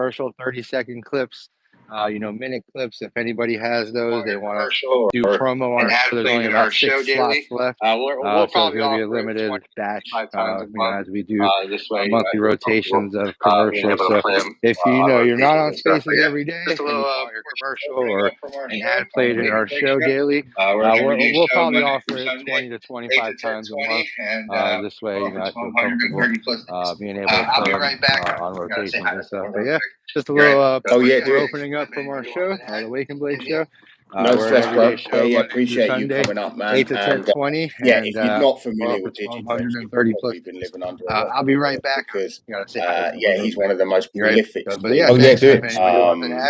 commercial 30-second clips, minute clips. If anybody has those, they want to do promo on our show. There's only about 6 slots left. So it's going to be a limited batch, as we do monthly rotations of commercials. So if you're not on Spaces every day, and you want your commercial or an ad played in our show daily, we'll probably offer it 20 to 25 times a month. This way, I feel comfortable being able to play them on rotations and stuff. But yeah, just a little we're opening up from our show, the Wake and Blake show. No stress, bro. Yeah, appreciate Sunday, you coming up, man. 8 to 10:20. Yeah, if you're not familiar with DigiJoints, you've plus. probably been living under a rock. I'll be right back Because yeah, he's one of the most prolific. Yeah,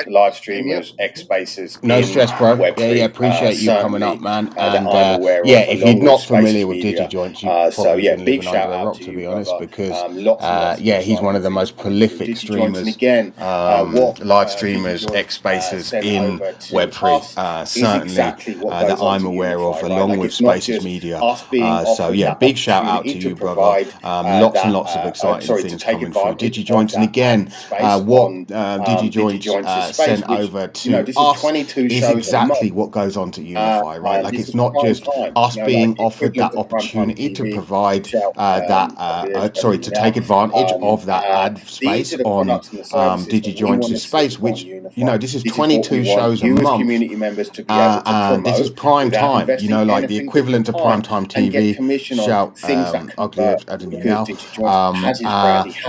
live streamers, X Spaces. No stress, bro. Yeah, appreciate you coming up, man. And yeah, if you're not familiar with DigiJoints, you've probably been living under a rock, to be honest, because yeah, he's one of the most prolific streamers, live streamers, X Spaces in Web3. Certainly that I'm aware of, along with Spaces Media. So yeah, big shout out to you, brother. Lots and lots of exciting things coming through DigiJoints. And again, what DigiJoints sent over to us is exactly what goes on to Uni-Fy, right? Like, it's not just us being offered that opportunity to provide to take advantage of that ad space on DigiJoints' space, which, this is 22 shows a month. And this is prime time, like the equivalent to prime time TV. Shout, adding you now.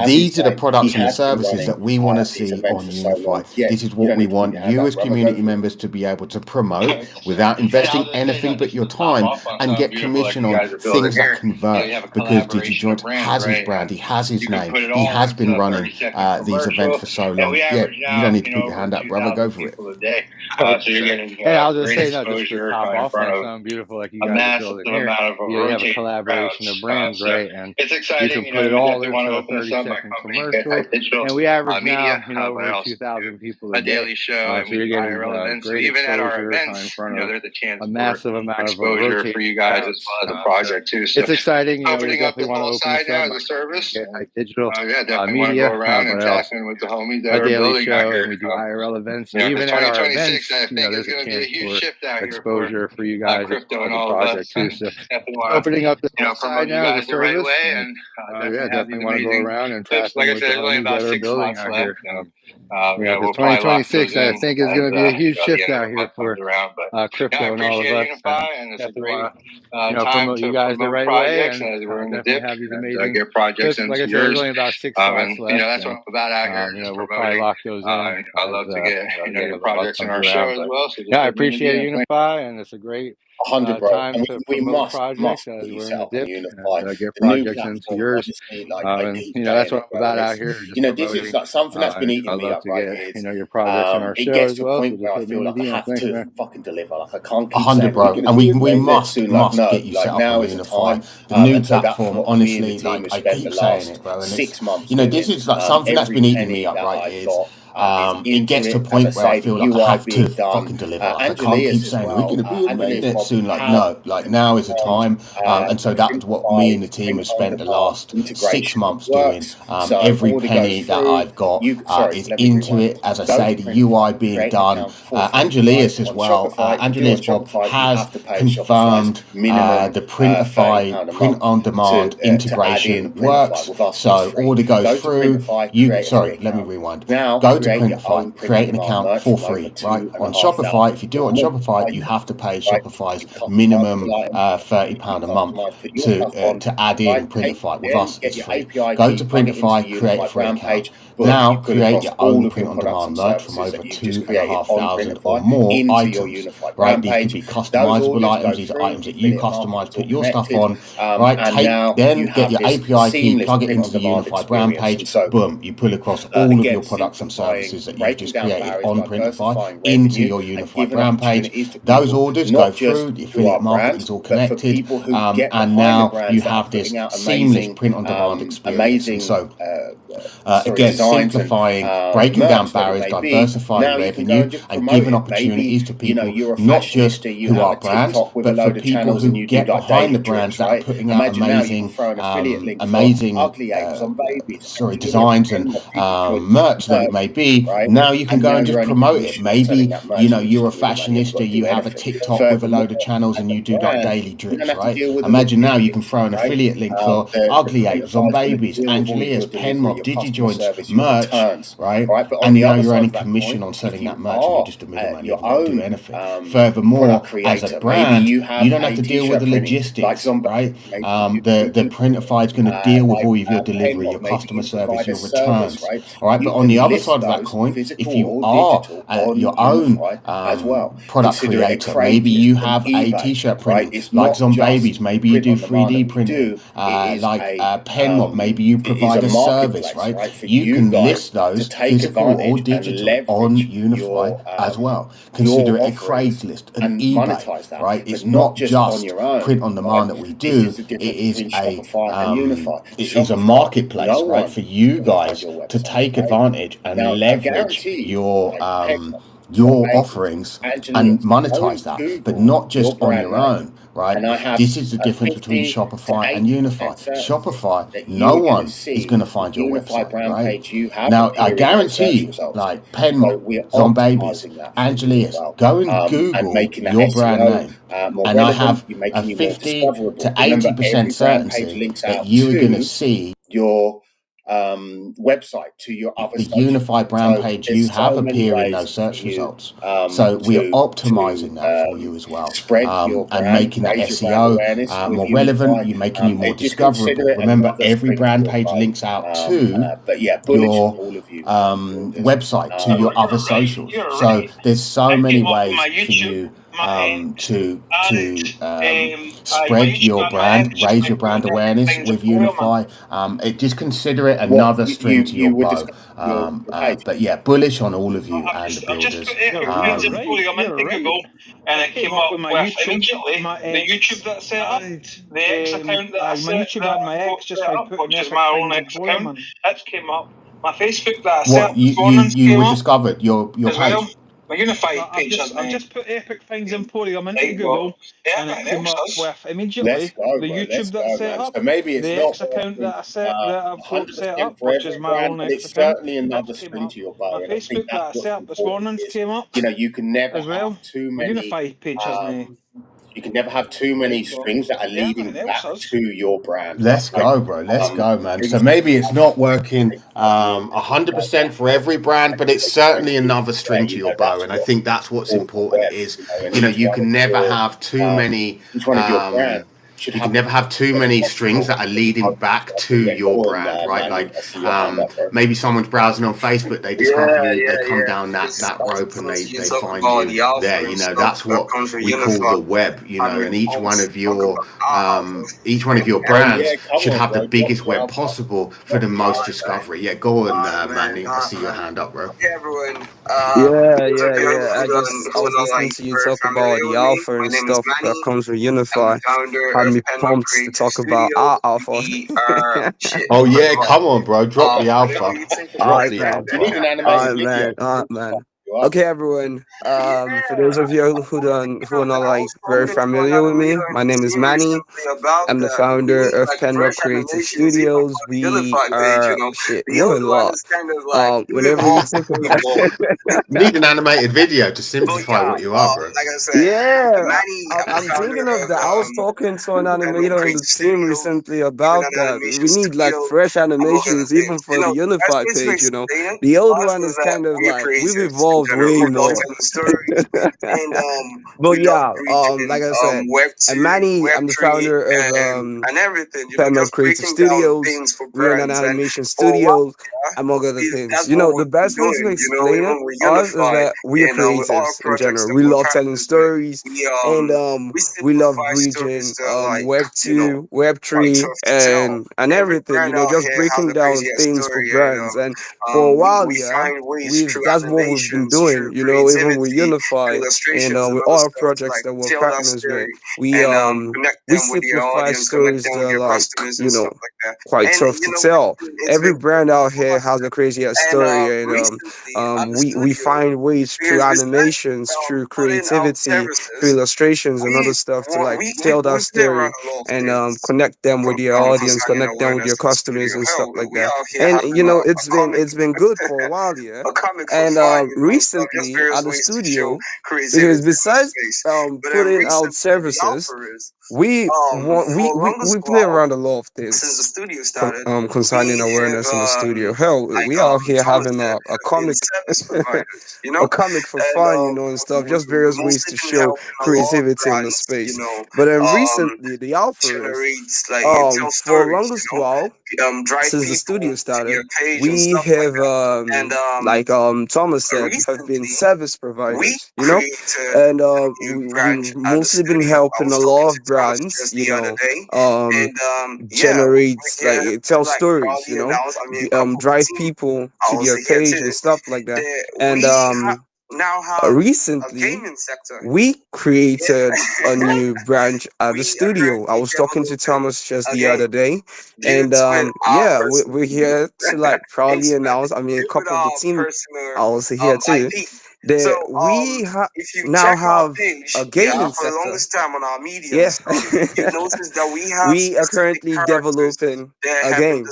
These are the products and the services that we want to see on Uni-Fy. This is what we want you as community members to be able to promote without investing anything but your time, and get commission on things that convert, because DigiJoints has his brand, he has his name, he has been running these events for so long. Yeah, you don't need to put your hand up, brother, go for it. So you're getting I'll just say that just to top off on something beautiful like you guys are building here. You have a collaboration of brands, right? And it's exciting. You can put it all into a 30-second commercial. And we average now, over 2,000 people a daily show. So you're getting great even at our exposure events, in front of there's a chance a massive amount of exposure for you guys as well as a project too. So it's exciting. Opening up the whole side now as a service. Digital media, go around and tap in with the homies that are building out here. We do IRL events, and even at our events, there's a chance for exposure for you guys crypto as and a all of project us. too. So opening up the side now as a the right service. way, and definitely want to go around and tap like I in with said, the there's only homies about that are 6 building months out left. here. We'll 2026, I think, is going to be a huge shift out here for crypto and all of us. Uni-Fy, and it's a great time promote to you guys the right way, and we're in the definitely dip, have these and amazing get projects clips. and Like I said, there's only about 6 slots left. that's what I'm about out here. We'll probably lock those in. I'd love to get your projects in our comes show around, as well. So I appreciate Uni-Fy, and it's a great 100, bro. time And to we promote must projects put as we're yourself in on the dip, Uni-Fy. and get The new projects into platform, yours. honestly, like, That's what I'm about out it's- here. this is like something that's been eating me up, right? Get, your projects in our It show gets as to well. a point So where I just feel like I have thanks, to man. fucking deliver. Like, I can't keep 100, saying bro. we're gonna And do we it very must soon. get you set up now on is the Uni-Fy. time. The new And so that's platform, what me and honestly, the team like, has I spent keep the saying last it, bro. And 6 months. this is like something that's been eating me up, right? It gets to a point where I feel like I have to fucking deliver. Like, I can't keep saying we're going to be in it soon. Like, no, like, now is the time. And so that's what me and the team have spent the last 6 months doing. Every penny that I've got is into it. As I say, the UI being done. Angelius as well. Angelius Bob has confirmed the Printify print-on-demand integration works. So order goes through. Let me rewind. Go to Printify, create an account for free, right? On Shopify, if you do it on Shopify, you have to pay Shopify's minimum £30 a month to add in Printify. With us, it's free. Go to Printify, create a free account. Now create your own print-on-demand merch from over 2,500 or more items, right? These could be customizable items. These are items that you customize, put your stuff on, right? Then get your API key, plug it into the Uni-Fy brand page. Boom, you pull across all of your products and services that you've just created on Printify into your Uni-Fy brand page. Those orders go through, the affiliate marketing is all connected, and now you have this seamless print-on-demand experience. And so again, simplifying, breaking down barriers, diversifying revenue, and giving opportunities to people, not just who are brands, but for people who get behind the brands that are putting out amazing, designs and merch that it may be. Now you can go and just promote it. Maybe, you know, you're a fashionista, you have a TikTok with a load of channels and you do like daily drips, right? Imagine now you can throw an affiliate link for Ugly Apes, On Babies, Angelia's, Penmob, DigiJoints, merch, right? And now you're earning commission on selling that merch and you're just a middleman, you don't do anything. Furthermore, as a brand, you don't have to deal with the logistics, right? The Printify is going to deal with all of your delivery, your customer service, your returns, all right? But on the other side of that coin, if you are your own product creator, maybe you have a t-shirt printing like Zombabies, maybe you do 3D printing like Penmob, maybe you provide a service, right? You can list those physical or digital on Uni-Fy as well. Consider it a Craigslist, an eBay, right? It's not just print on demand that we do. It is a marketplace, right, for you guys to take advantage and leverage your offerings and monetize that, but not just on your own, right? This is the difference between Shopify and Uni-Fy. Shopify, no one is going to find your website, right? Now, I guarantee you, like Penmob, Zombabies, Angelia's, go and Google your brand name, and I have a 50 to 80% certainty that you are going to see your website to your other the Uni-Fy brand page you have appear in those search results. So we are optimizing that for you as well, and making that SEO more relevant. You're making you more discoverable. Remember, every brand page links out to your website, to your other socials. So there's so many ways for you to spread your brand, raise your brand awareness with Uni-Fy. Just consider it another string to your bow. But yeah, bullish on all of you and the builders. And it came up with my YouTube, the YouTube that set up, the X account that I set up, my X just by putting which is my own X account. That came up. My Facebook that I set up this morning you were discovered your page. Well. My Uni-Fy page. I've just put Epic Finds Emporium into Google, and it came up with immediately the YouTube that I set up, so maybe it's the X account that I set that I've got set up, which is my own X account. Certainly another string to your bow. My Facebook that I set up this morning came up. You know, you can never as well. Have too many. Uni-Fy page hasn't. You can never have too many strings that are leading back to your brand. Let's go, bro. Let's go, man. So maybe it's not working 100% for every brand, but it's certainly another string to your bow. And I think that's what's important is, you know, you can never have too many. You can never have too many strings that are leading back to your brand, right? Like maybe someone's browsing on Facebook, they discover you, they come down that rope and they find you there. You know, that's what we call the web. You know, and each one of your brands should have the biggest web possible for the most discovery. Yeah, go on, Manny. I see your hand up, bro. Hey everyone. I was listening to you talk about the alpha and stuff that comes with Uni-Fy. Had me pumped to talk about our alpha. Oh yeah, come on, bro. Drop the alpha. Drop the alpha. You need an animated video. Man. Okay, everyone. For those of you who are not like very familiar with me, my name is Manny. I'm the founder of Penmob Creative Studios. We are we're a lot. Whenever you think you need an animated video to simplify what you are, bro. Like I said, I'm thinking of that. I was talking to an animator in the team recently about that. We need like fresh animations, even for the Uni-Fy page. You know, the old one is kind of like we've evolved way more. But yeah, like I said, I'm Manny. I'm the founder of Penmob Creative Studios. We're an animation studio, among other things. You know, the best way to explain it us is that we are creatives in general. We love telling stories, and we love bridging Web 2, Web 3, and everything. You know, just breaking down things for brands. And for a while, that's what we've been doing, you know, even with Uni-Fy and with all projects that we're partners with, we simplify stories that are like, you know, quite tough to tell. Every brand out here has a crazy ass story, and we find ways through animations, through creativity, through illustrations and other stuff to like tell that story and connect them with your audience, connect them with your customers and stuff like that. And you know, it's been good for a while, yeah. And recently at the studio, because besides putting out services, we want we play around a lot of things concerning awareness in the studio. Hell, we out here having a comic a comic for fun, you know, and stuff, just various ways to show creativity in the space. But then recently the alpha is for the longest while since the studio started, we have like Thomas said, have been service providers, you know, and we've mostly been helping a lot of brands, you know, generate like tell stories, you know, drive people to their page and stuff like that. And recently we created a new branch at the studio. I was talking to Thomas just the other day, and yeah, we're here to like proudly announce, I mean, a couple of the team are also here too, that we now have a gaming sector. Yeah, we are currently developing a game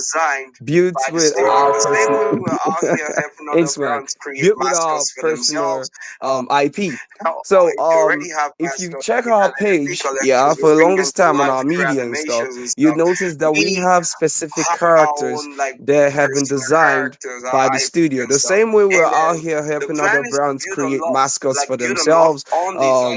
built with our personal built with our personal IP. So if you check our page, yeah, for the longest time on our media and stuff, you notice that we have specific characters that have been designed by the studio. The same way we're out here helping other brands create mascots for themselves, or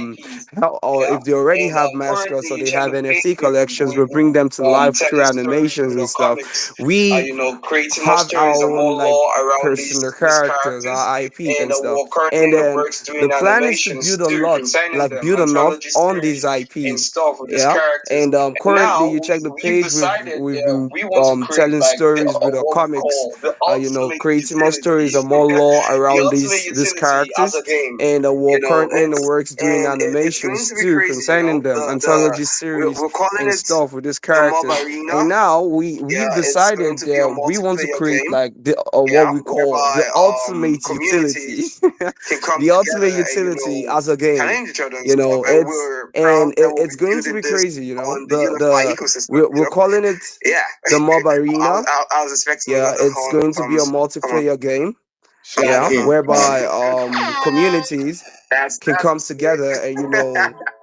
if they already have mascots or they have NFT collections, we bring them to life through animations and stuff. We have our own like personal characters, our IP and stuff. And then the plan is to build a lot, like build enough on these IPs. Yeah. And currently you check the page, we've been telling stories with our comics, you know, creating more stories and more lore around these characters. And we're currently in the works doing animations too concerning them, anthology series and stuff with these characters. And now we've decided that we want to create like the what we call the ultimate utility. The ultimate utility as a game. You know, it's going to be crazy, you know. We're calling it the Mob Arena. Yeah, it's going to be a multiplayer game. Yeah, whereby communities can come together and, you know,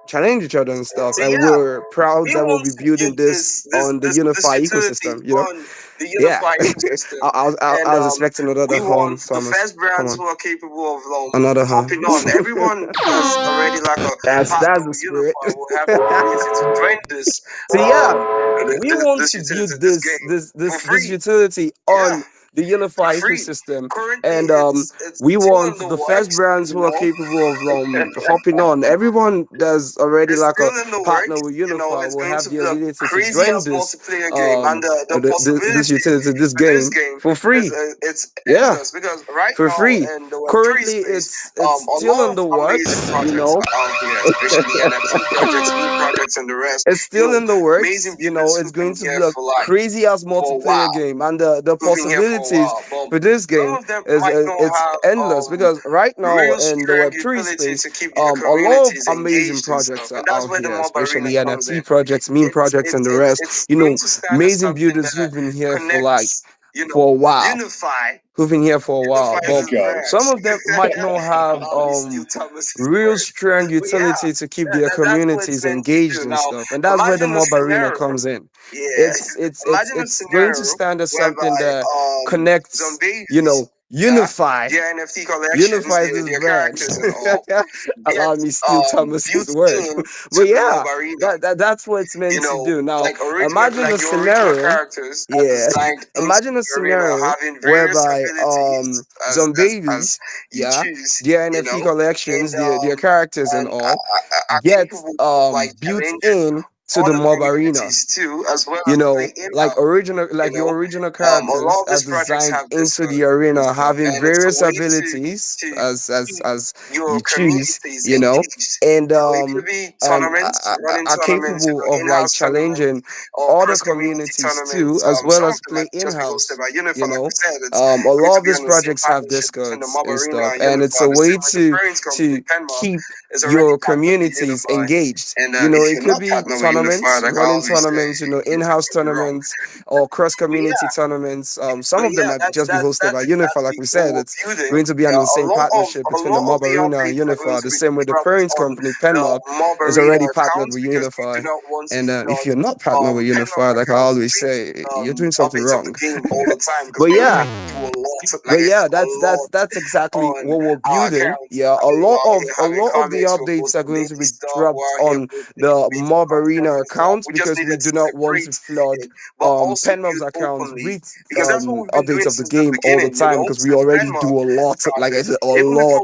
challenge each other and stuff. And we're proud that we'll be building this on the Uni-Fy ecosystem, you know. Yeah, I was expecting another horn, Thomas. Come on, another horn. Everyone has already like a that's the spirit. So yeah, we want to build this utility on the Uni-Fy ecosystem, and we want the first brands who are capable of hopping on. Everyone that's already like a partner with Uni-Fy will have the ability to join this utility, this game for free. Yeah, for free. Currently, it's still in the works, you know. It's still in the works, you know. It's going to be a crazy ass multiplayer game, and the possibilities for this game is it's endless, because right now in the Web3 space, a lot of amazing projects are out here, especially NFT projects, meme projects, and the rest. You know, amazing builders who've been here for a while. Who've been here for a while, but some of them might not have real strong utility to keep their communities engaged and stuff, and that's where the Mob Arena comes in. It's going to stand as something that connects, you know, Uni-Fy. Uni-Fy is this brand. Allow me steal Thomas's word. But yeah, that's what it's meant to do. Now, imagine a scenario. Yeah, imagine a scenario whereby Zombabies, yeah, their NFT collections, their characters and all, get built in to the mob arena. You know, like your original characters are designed into the arena, having various abilities as you choose, you know, and are capable of like challenging other communities too, as well as play in-house. You know, a lot of these projects have Discords and stuff, and it's a way to keep your communities engaged. You know, it could be tournaments, running tournaments, you know, in-house tournaments or cross-community tournaments. Some of them might just be hosted by Uni-Fy, like we said. It's going to be an insane partnership between the Mob Arena and Uni-Fy, the same way the parent company, Penmob, is already partnered with Uni-Fy. And if you're not partnered with Uni-Fy, like I always say, you're doing something wrong. But yeah, that's exactly what we're building. Yeah, a lot of the updates are going to be dropped on the Mob Arena account, because we do not want to flood Penmob's account with updates of the game all the time, because we already do a lot, like I said, a lot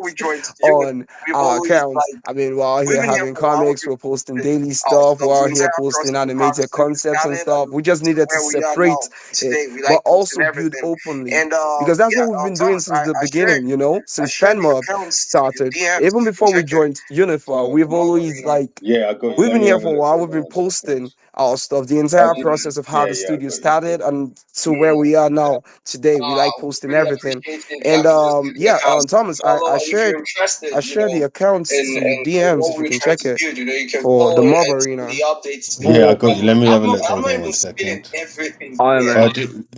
on our accounts. I mean, we're out here having comics, we're posting daily stuff, we're out here posting animated concepts and stuff. We just needed to separate it, but also build openly, because that's what we've been doing since the beginning, you know, since Penmob started. Even before we joined Uni-Fy, we've always like, we've been here for a while, we've been posting our stuff, the entire process of how the studio started and to where we are now today. We like posting everything. And Thomas, I shared the accounts to you DMs, if you can check it, for the Mob Arena. Yeah, I got you. Let me have a look. Hold on 1 second. All right, man.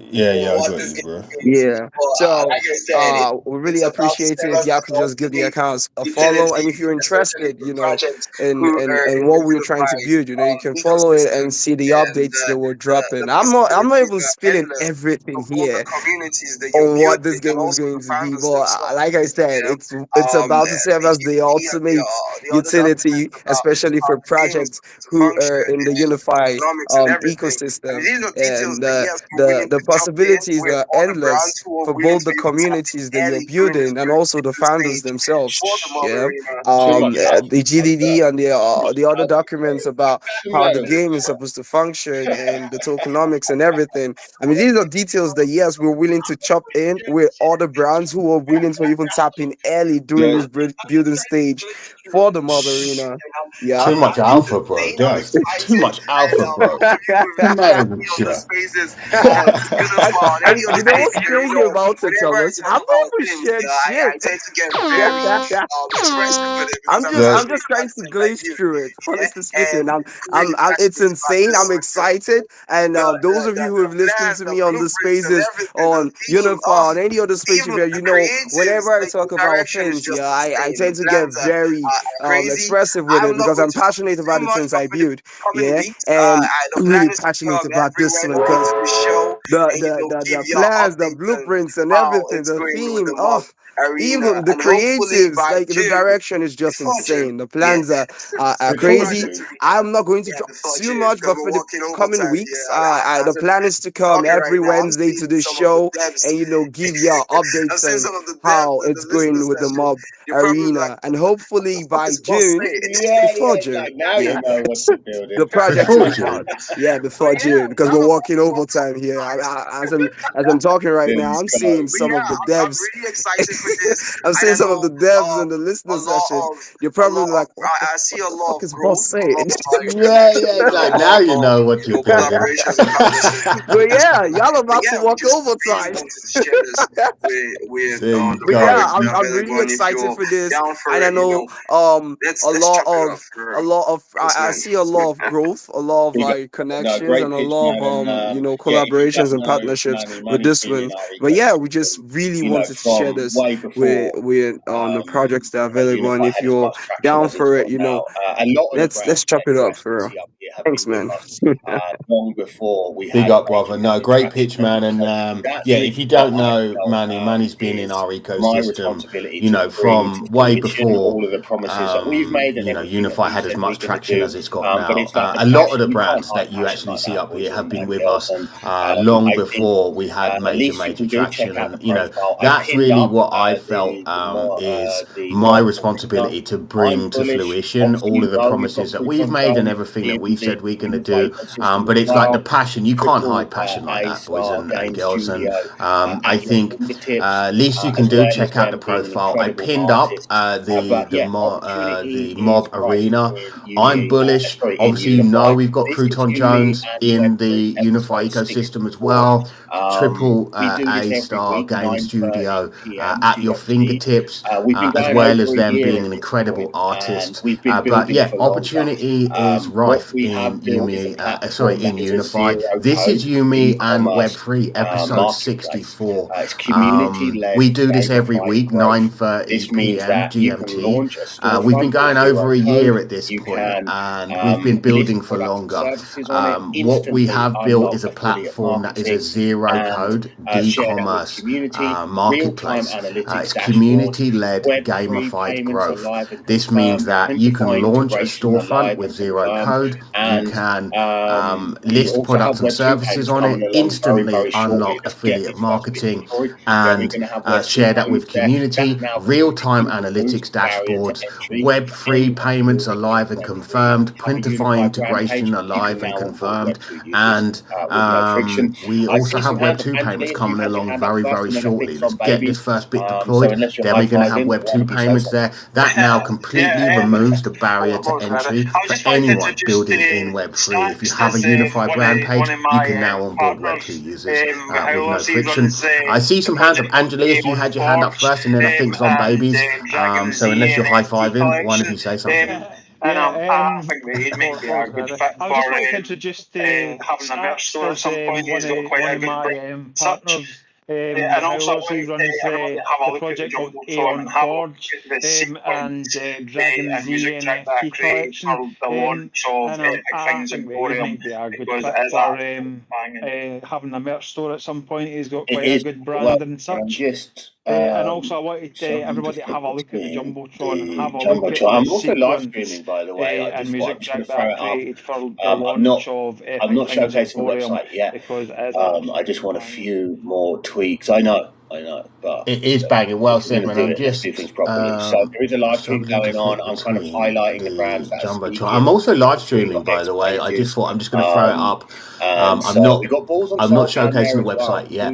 Yeah, I got you, bro. Yeah. So we really appreciate it if y'all could just give the accounts a follow. And if you're interested, you know, in what we're trying to build, you know, you can follow it and see the updates that we're dropping. I'm not even spilling everything here on what this game is going to be, but like I said, it's about to serve as the ultimate utility, especially for projects who are in the Uni-Fy ecosystem. And the possibilities are endless for both the communities that you're building and also the founders themselves. Yeah, the GDD and the other documents about how the game is supposed to function and the tokenomics and everything. I mean, these are details that, yes, we're willing to chop in with other brands who are willing to even tap in early during this building stage for the Mob Arena. Yeah. Too much alpha, bro. That's too much alpha, bro. And you know what's crazy about it, Thomas? I'm not even sharing shit. I'm just trying to glaze through it. Honestly speaking, it's insane. I'm excited, and those of you who have listened to me on the spaces on Uni-Fy, on any other space where, you know, whenever I talk about things, yeah, I tend to get very expressive with it, because I'm passionate about the things I build. Yeah, and I'm really passionate about this one, because the plans, the blueprints, and everything, the theme, even the creatives, like the direction is just insane. The plans are crazy. I'm not going to talk too much, but for the coming weeks, the plan is to come every Wednesday to this show and, you know, give you updates on how it's going with the Mob Arena, and hopefully by June, before June, the project will be out. Yeah, before June, because we're working overtime here. As I'm talking right now, I'm seeing some of the devs. I'm seeing some of the devs in the listener session. You're probably like, what the fuck is boss saying? Like, now you know what you're building. But yeah, y'all about to walk overtime. But yeah, I'm really excited for this, and I know I see a lot of growth, a lot of like connections, and a lot of you know, collaborations and partnerships with this one. But yeah, we just really wanted to share this with on the projects that are available, and if you're down for it, you know, let's chop it up for real. Thanks, man. Long before we big up, brother. No, great pitch, man. And yeah, if you don't know Manny's been in our ecosystem, you know, from way before all of the promises that we've made, and you know, Uni-Fy had as much traction as it's got now. A lot of the brands that you actually see up here have been with us long before we had major traction, and you know, that's really what I felt is my responsibility to bring to fruition all of the promises that we've made and everything that we said we're going to do. But it's like the passion. You can't hide passion like that, boys and girls. And I think least you can do, check out the profile. I pinned up the mob arena. I'm bullish. Obviously, you know we've got Crouton Jones in the Uni-Fy ecosystem as well. Triple A star game studio at your fingertips, as well as them being an incredible artist. But yeah, opportunity is rife in in Uni-Fy. This is Yumi and Web3 episode 64. We do this every week, 9:30 p.m. GMT. We've been going over a year at this point, and we've been building for longer. What we have built is a platform that is a zero-code e-commerce marketplace. It's community-led, gamified growth. This means that you can launch a storefront with zero code. You can list products and services on it, instantly unlock affiliate marketing, and share that with community. Real-time analytics dashboards, Web3 payments are live and confirmed. Printify integration are live and confirmed, and we also have Web2 payments coming along very, very shortly. Let's get this first bit deployed, then we're going to have Web2 payments there. That now completely removes the barrier to entry for anyone building in Web3. If you have a Uni-Fy brand page, you can now onboard Web2 users with no friction. I see some hands up. Angelius, you had your hand up first, and then I think Zom Babies. So unless you're high-fiving, one of you say something. I think he'd make a good fit I would just like to introduce having a merch store at some point. He's got quite a good brand. Partners. And also he runs the project called Aeon Forge and Dragon Z NFT collection. And I think he might be a good fit for having a merch store at some point. He's got quite a good brand and such. And also, I wanted everybody to have a look at the Jumbotron and have a look at the I'm also live sequence streaming, by the way. and music track that I created for the launch of Epic I'm not Things showcasing the Emporium website yet. Because I just want a few more tweaks. I know, but it is banging. Well said, man. I'm just do things properly. So there is a live stream going on. I'm kind of highlighting the brands that are speaking. I'm also live streaming, by the way. I just thought I'm just going to throw it up. I'm not showcasing the website yet.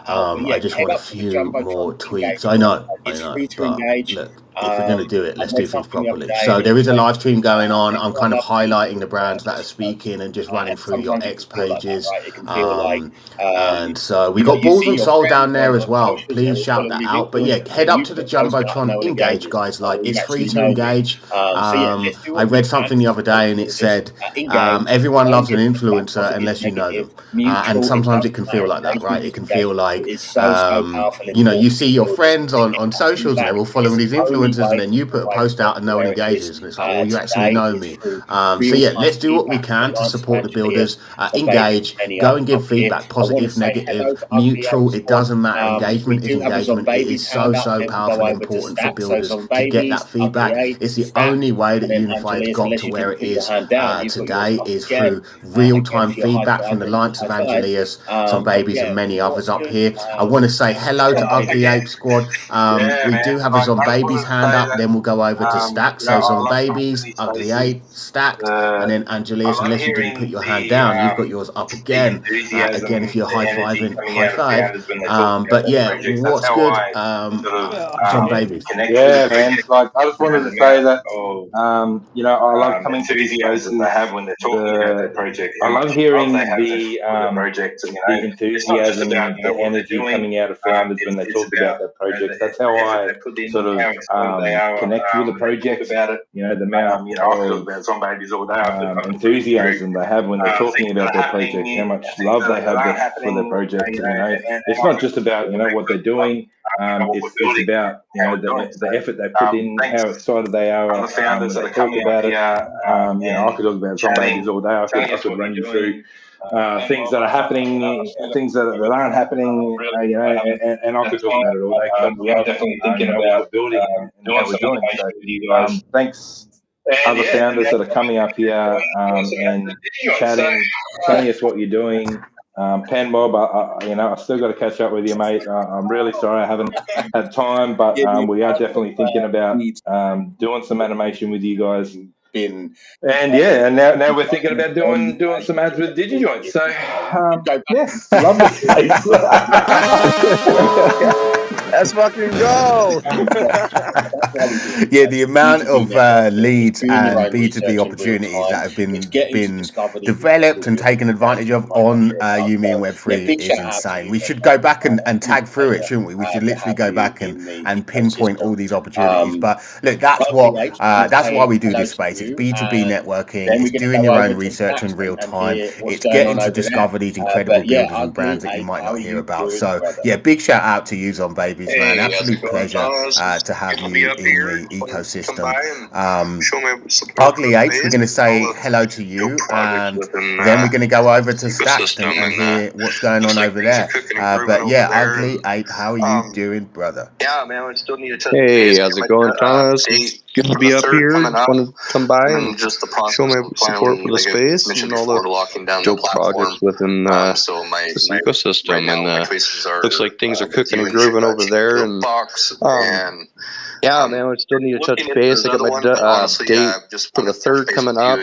I just want a few more tweaks. I know. But look, if we're going to do it, let's do things properly. So there is a live stream going on. I'm kind of highlighting the brands that are speaking and just running through your X pages. And so we got Balls and Soul down there as well. Please shout that out. But yeah, head up to the Jumbotron, engage, guys. Like, it's free to engage. I read something the other day and it said everyone loves an influencer unless you know them. And sometimes it can feel like that, right? It can feel like you see your friends on socials and they're all following these influencers, and then you put a post out and no one engages, and it's like, well, you actually know me. So yeah, let's do what we can to support the builders. Engage, go and give feedback, positive, negative, neutral. It doesn't matter. Engagement is engagement. It is so powerful and important for builders to get that feedback. It's the only way that Uni-Fy has got to where it is today, is through real-time feedback from the likes of Angelius, Some Babies, and many others up here. I want to say hello to Ugly Ape Squad. We do have a Some Babies hand up, then we'll go over to Stack. So Some Babies, Ugly Ape, Stacked, and then Angelius, unless you didn't put your hand down, you've got yours up again. Again, if you're high-fiving, high five. But yeah, what's good? Some Babies. Yeah, man. Like, I just wanted to say that, I love coming to videos that they have when they're talking about their project. I love hearing the enthusiasm, the energy coming out of founders when they talk about their projects. That's how I sort of connect with the project. The amount of enthusiasm they have when they're talking about their project, how much love they have for their project. It's not just about what they're doing. It's about the effort they put in, how excited they are when they talk about it. I could talk about Some Babies all day. I could run you through things that are happening, things that aren't happening, and I could talk about it all day because we are definitely thinking about building and how we're doing. So, thanks, other founders that are coming up here and chatting us what you're doing. Pen Mob, I still got to catch up with you, mate. I'm really sorry I haven't had time, but we are definitely thinking about doing some animation with you guys. been. And yeah, and now we're thinking about doing some ads with DigiJoint. So yeah, love this space. Let's fucking go. Yeah, the amount of leads and B2B opportunities that have been developed and taken advantage of on Umi and Web3 is insane. We should go back and tag through it, shouldn't we? We should literally go back and pinpoint all these opportunities. But look, that's why we do this space. It's B2B networking. It's doing your own research in real time. It's getting to discover these incredible builders and brands that you might not hear about. So yeah, big shout out to you, on babies, man. Absolute pleasure to have you in the ecosystem. Ugly H, we're going to say hello to you, and then we're going to go over to Stacked and hear what's going on over there. But yeah, Ugly H, how are you doing, brother? Yeah, man, we still need to touch base. Hey, how's it going, Thomas? Good to be up here. Just want to come by and show my support for the space and all the dope projects within this ecosystem. And looks like things are cooking and grooving over there. And yeah, man, we still need to touch base. I got my date for the 3rd coming up.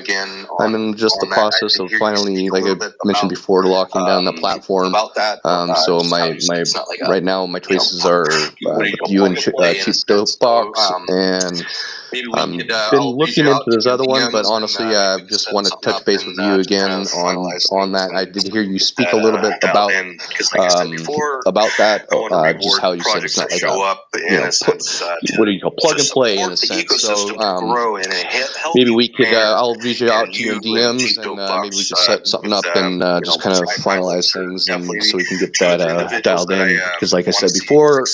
I'm in just the process of finally, like I mentioned before, locking down the platform. So my right now my choices are with you and Cheap Dope Box, and been looking into this other one, but honestly, I just want to touch base with you again on that. I did hear you speak a little bit about that, just how you said it's not like what do you call plug and play in a sense. So maybe we could I'll reach out to you in DMs, and maybe we could set something up and just kind of finalize things, and so we can get that dialed in. Because like I said before,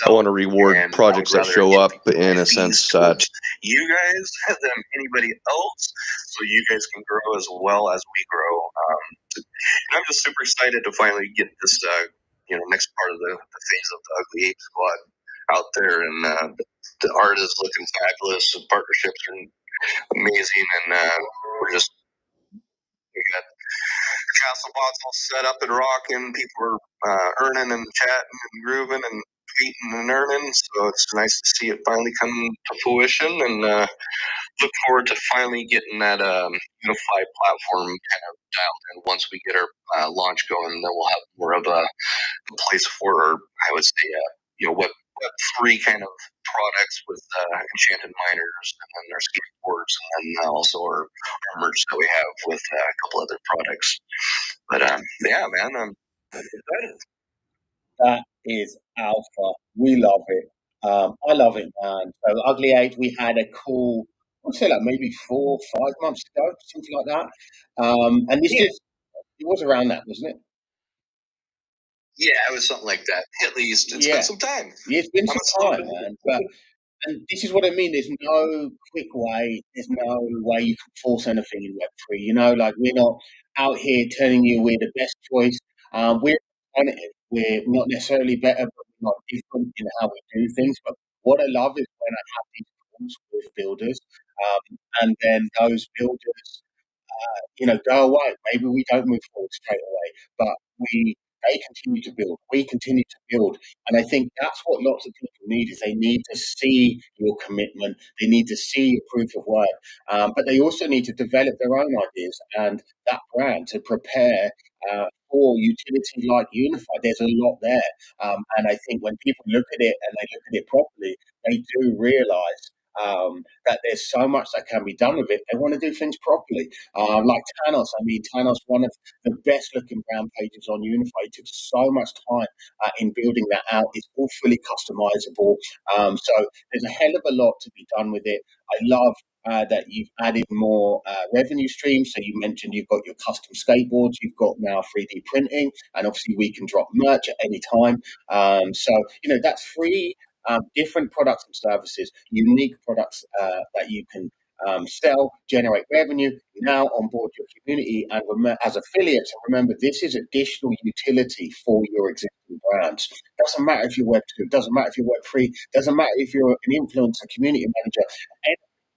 I want to reward projects that show up in a sense. You guys than anybody else, so you guys can grow as well as we grow. And I'm just super excited to finally get this, next part of the phase of the Ugly Ape Squad out there, and the art is looking fabulous. The partnerships are amazing, and we got castle bots all set up and rocking. People are earning and chatting and grooving and tweeting and earning. So it's nice to see it finally come to fruition, and look forward to finally getting that Uni-Fy platform kind of dialed in. Once we get our launch going, then we'll have more of a place for, I would say, Web3 kind of products with enchanted miners, and then our skateboards, and then also our merch that we have with a couple other products. But yeah, man, I'm excited. That is alpha. We love it. I love it, man. So Ugly Eight, we had a call, I'd say like maybe 4 or 5 months ago, something like that. And this it was around that, wasn't it? Yeah, it was something like that. At least it's been some time. Yeah, it's been some time, man. And this is what I mean. There's no quick way. There's no way you can force anything in Web3. Like we're not out here telling you we're the best choice. We're alternative. We're not necessarily better, but we're not different in how we do things. But what I love is when I have these calls with builders, and then those builders, go away. Maybe we don't move forward straight away, but they continue to build. We continue to build. And I think that's what lots of people need, is they need to see your commitment. They need to see your proof of work. But they also need to develop their own ideas and that brand to prepare for utility like Uni-Fy. There's a lot there. And I think when people look at it and they look at it properly, they do realize that there's so much that can be done with it. They want to do things properly. Like Thanos. Thanos, one of the best looking brand pages on Uni-Fy. It took so much time in building that out. It's all fully customizable. So there's a hell of a lot to be done with it. I love that you've added more revenue streams. So you mentioned you've got your custom skateboards, you've got now 3D printing, and obviously we can drop merch at any time. So that's free. Different products and services, unique products that you can sell, generate revenue, now onboard your community and as affiliates. And remember, this is additional utility for your existing brands. Doesn't matter if you're Web2, doesn't matter if you're Web3, doesn't matter if you're an influencer, community manager.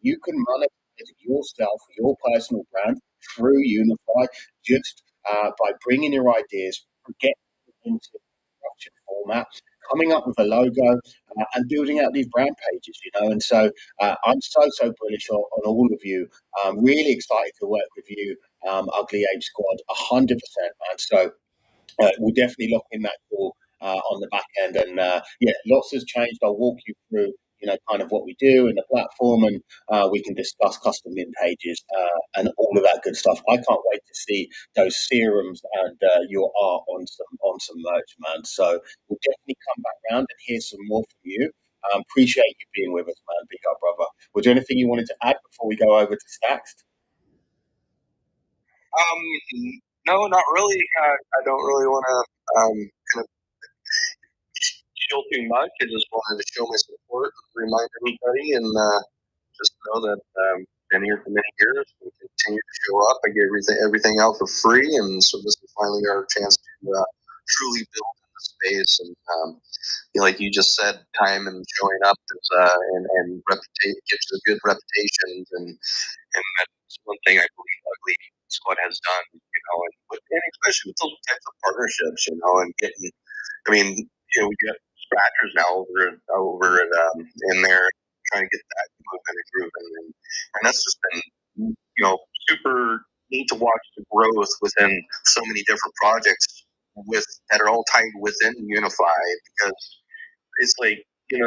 You can monetize yourself, your personal brand through Uni-Fy just by bringing your ideas, get into structured format, coming up with a logo, and building out these brand pages, And so I'm so bullish on all of you. I'm really excited to work with you, Ugly Ape Squad, 100%, man. So we'll definitely lock in that call on the back end. And lots has changed. I'll walk you through, kind of what we do in the platform, and we can discuss custom mint pages and all of that good stuff. I can't wait to see those serums and your art on some merch, man. So we'll definitely come back around and hear some more from you. Appreciate you being with us, man. Big up, brother. Was there anything you wanted to add before we go over to Stacks? No, not really. I don't really want to kind of chill too much. I just wanted to show my support, remind everybody, and just know that been here for many years. We continue to show up. I get everything out for free, and so this is finally our chance to truly build in the space. And like you just said, time and showing up is, and gives you a good reputation, and that's one thing I believe Ugly Squad has done, and especially with those types of partnerships, and getting, we get scratchers now over in there, trying to get that movement and grooving, and that's just been, super neat to watch the growth within so many different projects that are all tied within Uni-Fy, because it's like, 8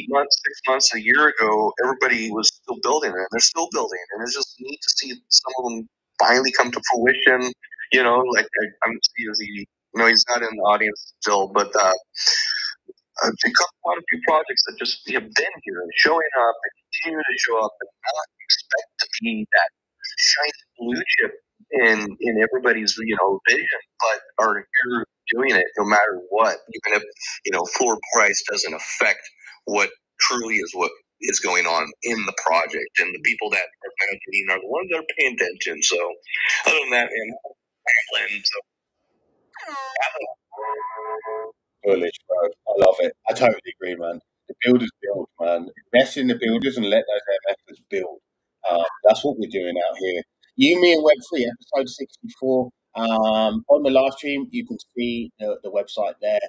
months, 6 months, a year ago, everybody was still building it, and they're still building, and it's just neat to see some of them finally come to fruition. Like I'm see, he's not in the audience still, but quite a few projects that just have been here and showing up and continue to show up and not expect to be that shiny blue chip in everybody's vision, but are here doing it no matter what, even if floor price doesn't affect what truly is going on in the project, and the people that are benefiting are the ones that are paying attention. So other than that, man, so bullish, bro. I love it. I totally agree, man. The builders build, man. Invest in the builders and let those MFers build. That's what we're doing out here. You, Me, and Web3, episode 64. On the live stream, you can see the website there,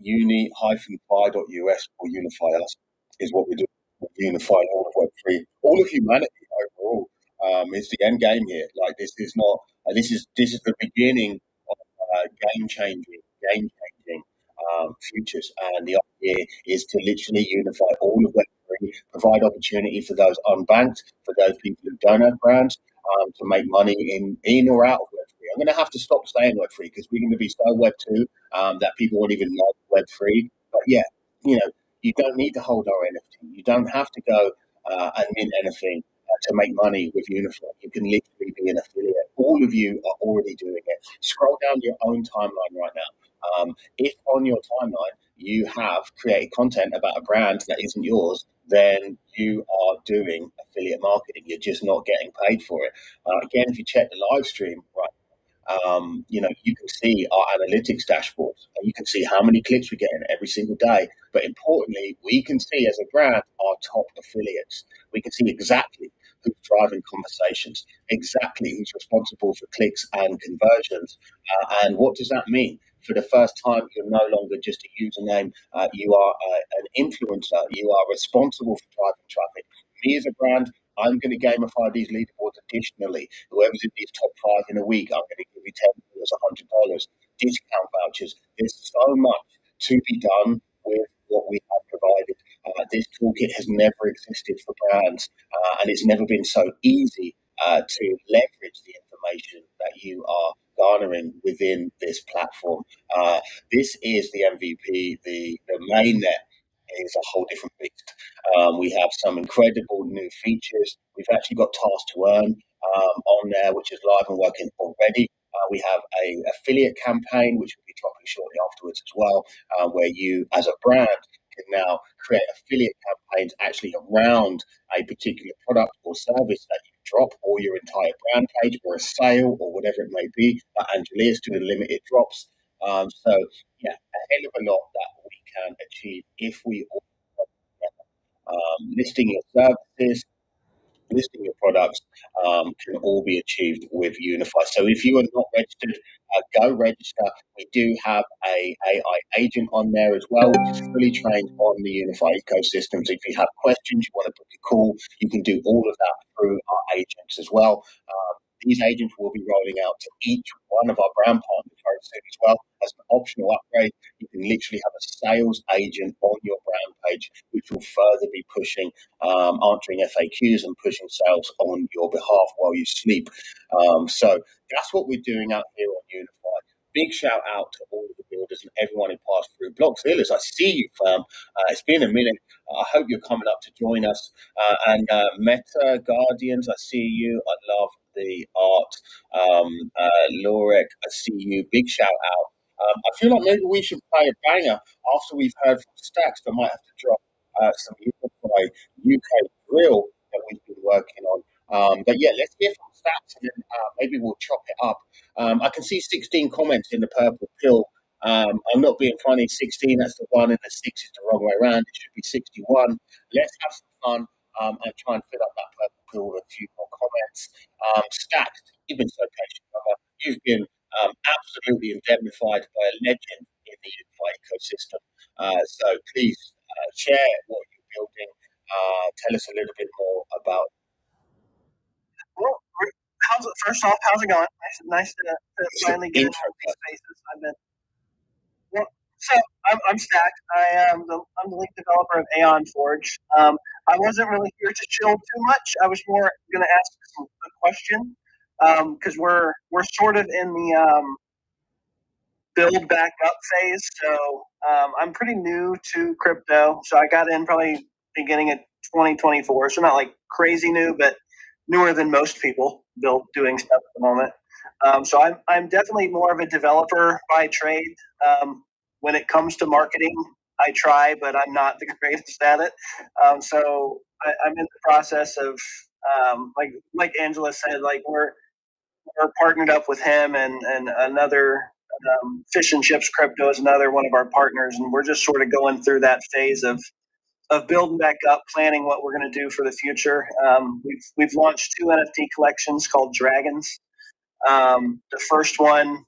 uni-fy.us, or Uni-Fy us is what we're doing. Unify all of Web3, all of humanity overall. It's the end game here. Like, this is not. This is the beginning of game-changing futures, and the idea is to literally unify all of Web3, provide opportunity for those unbanked, for those people who don't have brands, to make money in or out of Web3. I'm going to have to stop saying Web3 because we're going to be so Web2 that people won't even know Web3. But yeah, you don't need to hold our NFT. You don't have to go and mint anything to make money with Uni-Fy. You can literally be an affiliate. All of you are already doing it. Scroll down your own timeline right now. If on your timeline you have created content about a brand that isn't yours, then you are doing affiliate marketing. You're just not getting paid for it. Again, if you check the live stream, right, you can see our analytics dashboards. You can see how many clicks we're getting every single day. But importantly, we can see as a brand our top affiliates. We can see exactly who's driving conversations, exactly who's responsible for clicks and conversions. And what does that mean? For the first time, you're no longer just a username. You are an influencer. You are responsible for driving traffic. Me as a brand, I'm going to gamify these leaderboards additionally. Whoever's in these top 5 in a week, I'm going to give you $10, $100, discount vouchers. There's so much to be done with what we have provided. This toolkit has never existed for brands, and it's never been so easy to leverage the information that you are garnering within this platform. This is the MVP. The mainnet is a whole different beast. We have some incredible new features. We've actually got Task to Earn on there, which is live and working already. We have a affiliate campaign, which will be dropping shortly afterwards as well, where you, as a brand, can now create affiliate campaigns actually around a particular product or service that you drop, or your entire brand page, or a sale, or whatever it may be. Angelia's doing limited drops. So, yeah, a hell of a lot that we can achieve if we all listing your services, listing your products can all be achieved with Uni-Fy. So if you are not registered, go register. We do have a AI agent on there as well, which is fully trained on the Uni-Fy ecosystem. So if you have questions, you want to book a call, you can do all of that through our agents as well. These agents will be rolling out to each one of our brand partners very soon as well. As an optional upgrade, you can literally have a sales agent on your brand page, which will further be pushing, answering FAQs and pushing sales on your behalf while you sleep. So that's what we're doing out here on Uni-Fy. Big shout out to all of the builders and everyone who passed through. Block Steelers, I see you, fam. It's been a minute. I hope you're coming up to join us. And Meta Guardians, I see you. I love the art. Lorek, I see you. Big shout out. I feel like maybe we should play a banger after we've heard from Stacks. I might have to drop some Uni-Fy UK drill that we've been working on. But yeah, let's hear from Stacks and then maybe we'll chop it up. I can see 16 comments in the purple pill. I'm not being funny. 16, that's the one, and the 6 is the wrong way around. It should be 61. Let's have some fun and try and fill up that purple pill with a few more comments. Stacks, you've been so patient, brother. You've been absolutely indemnified by a legend in the Uni-Fy ecosystem. So please share what you're building. Tell us a little bit more about. Well, first off, how's it going? Nice to finally get into these spaces. Well, so I'm Stack. I'm the lead developer of Aeon Forge. I wasn't really here to chill too much. I was more going to ask a question because we're sort of in the build back up phase. So I'm pretty new to crypto. So I got in probably beginning of 2024. So not like crazy new, but newer than most people doing stuff at the moment. So I'm definitely more of a developer by trade. When it comes to marketing, I try, but I'm not the greatest at it. So I'm in the process of like Angela said, like we're partnered up with him and another Fish and Chips Crypto is another one of our partners, and we're just sort of going through that phase of building back up, planning what we're going to do for the future. We've launched 2 NFT collections called Dragons. The first one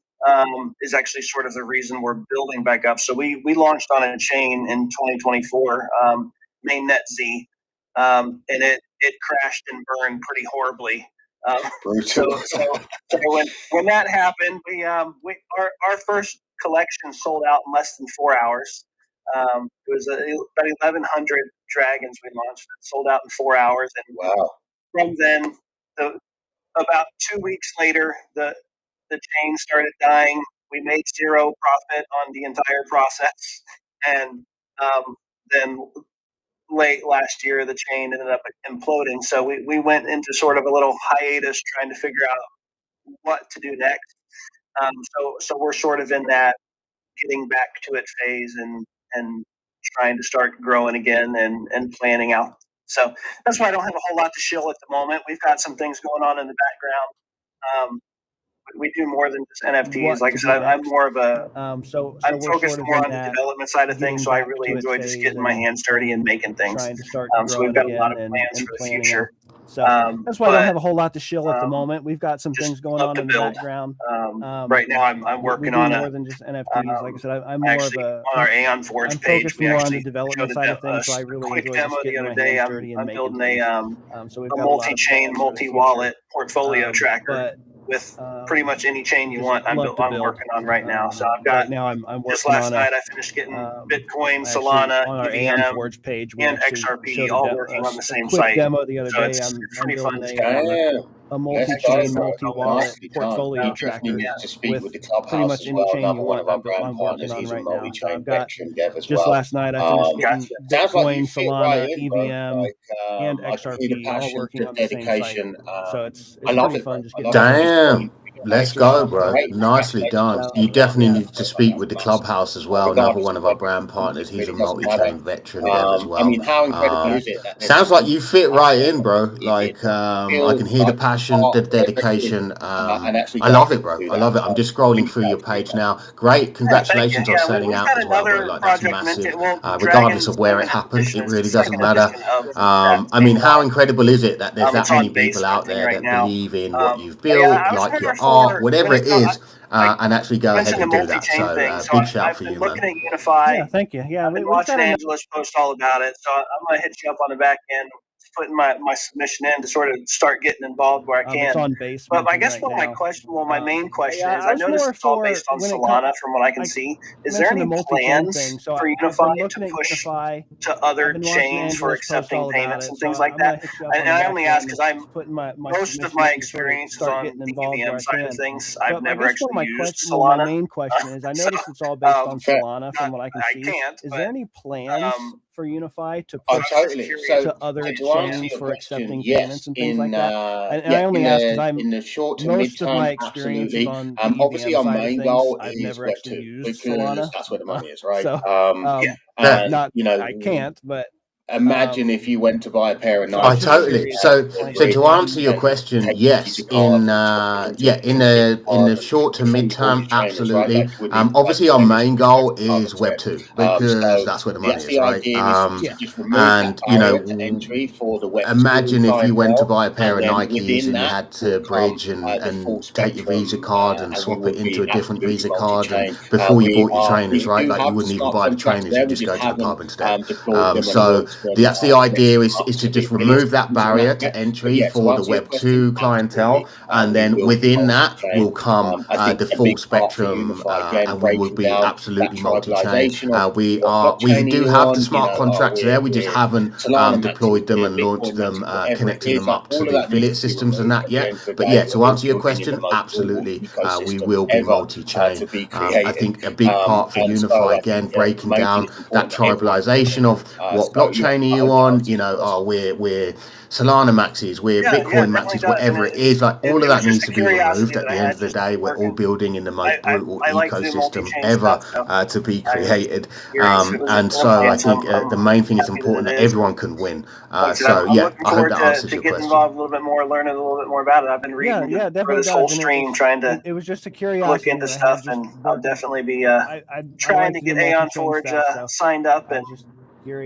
is actually sort of the reason we're building back up. So we launched on a chain in 2024, mainnet Z, and it crashed and burned pretty horribly. So when that happened, our first collection sold out in less than 4 hours. It was about 1,100 dragons we launched. It sold out in 4 hours, and wow. From then, about 2 weeks later, the chain started dying. We made zero profit on the entire process, and then late last year, the chain ended up imploding. So we went into sort of a little hiatus trying to figure out what to do next. So we're sort of in that getting back to it phase and trying to start growing again and planning out. So that's why I don't have a whole lot to shill at the moment. We've got some things going on in the background. We do more than just NFTs. Like I said, I'm more of a I'm focused more on the development side of things. So I really enjoy just getting my hands dirty and making things. So we've got a lot of plans for the future. So that's why I don't have a whole lot to shill at the moment. We've got some things going on in the background. Right now, I'm working on more than just NFTs. Like I said, I'm more of a on our Aeon Forge page. We more on the development side of things. So I really enjoy just getting my hands dirty and making things. So we've got a multi-chain, multi-wallet portfolio tracker. With pretty much any chain you want, I'm working on right now. So I've got right now I'm working just last night I finished getting Bitcoin, Solana, on our EVM, Forge page, and XRP all working on the same quick site. demo the other So day. I'm pretty building fun. A multi-chain, multi-wallet portfolio tracker with pretty much any chain you want. I'm working on right now. So I've got just last night I finished getting Bitcoin, Solana, EVM, and XRP all working on the same site. So it's pretty fun just getting. Damn. Let's go, bro. Nicely done. You definitely need to speak with the Clubhouse as well. Another one of our brand partners. He's a multi-chain veteran dev as well. I mean, how incredible is it? Sounds like you fit right in, bro. Like, I can hear the passion, the dedication. I love it, bro. I love it. I'm just scrolling through your page now. Great. Congratulations on selling out as well, bro. Like, that's massive. Regardless of where it happened, it really doesn't matter. I mean, how incredible is it that there's that many people out there that believe in what you've built, like your art, whatever it is, and actually go ahead and do that. So big shout for you, man. Looking at Uni-Fy. Yeah, thank you. Yeah, I've been watching Angela's post all about it, so I'm gonna hit you up on the back end, putting my submission in to sort of start getting involved where I can. It's on base. But I guess my main question is, I noticed it's all based on Solana from what I can see. Is there any plans for Uni-Fy to push to other chains for accepting payments and things like that? And I only ask because I'm most of my experience is on the EVM side of things. I've never actually used Solana. My main question is, I noticed it's all based on Solana from what I can see. Is there any plans for Uni-Fy to push to other chains for accepting payments and things like that? And I only ask because I'm in the short to most of midterm, my experience is on the obviously, our EVM side main of things. goal I've is never actually used because Solana. that's where the money is, right? So, and, I can't, but imagine if you went to buy a pair of Nike. I totally. So to answer your question, yes, in the short to midterm, absolutely. Obviously, our main goal is Web 2 because that's where the money is, right? And you know, entry for the Web imagine if you went to buy a pair of Nikes and you had to bridge and take your Visa card and swap it into a different Visa card, and before you bought your trainers, right? Like you wouldn't even buy the trainers; you just go to the pub instead. So that's the idea is to just remove that barrier to entry for the Web 2 clientele, and then within that will come the full spectrum, and we will be absolutely multi-chain. We do have the smart contracts there. We just haven't deployed them and launched them, connecting them up to the affiliate systems and that yet. But yeah, to answer your question, absolutely, we will be multi-chain. I think a big part for Uni-Fy, again, breaking down that tribalization of what blockchain are you on, you know, we're Solana maxis, we're Bitcoin maxis, whatever it is, like all of that needs to be removed. At the end of the day, we're all building in the most brutal ecosystem ever to be created. And so I think the main thing is important that everyone can win. So yeah, I hope that answers your question. Involved a little bit more, learning a little bit more about it. I've been reading this whole stream, trying to it was just a curiosity look into stuff, and I'll definitely be trying to get Aeon Forge signed up and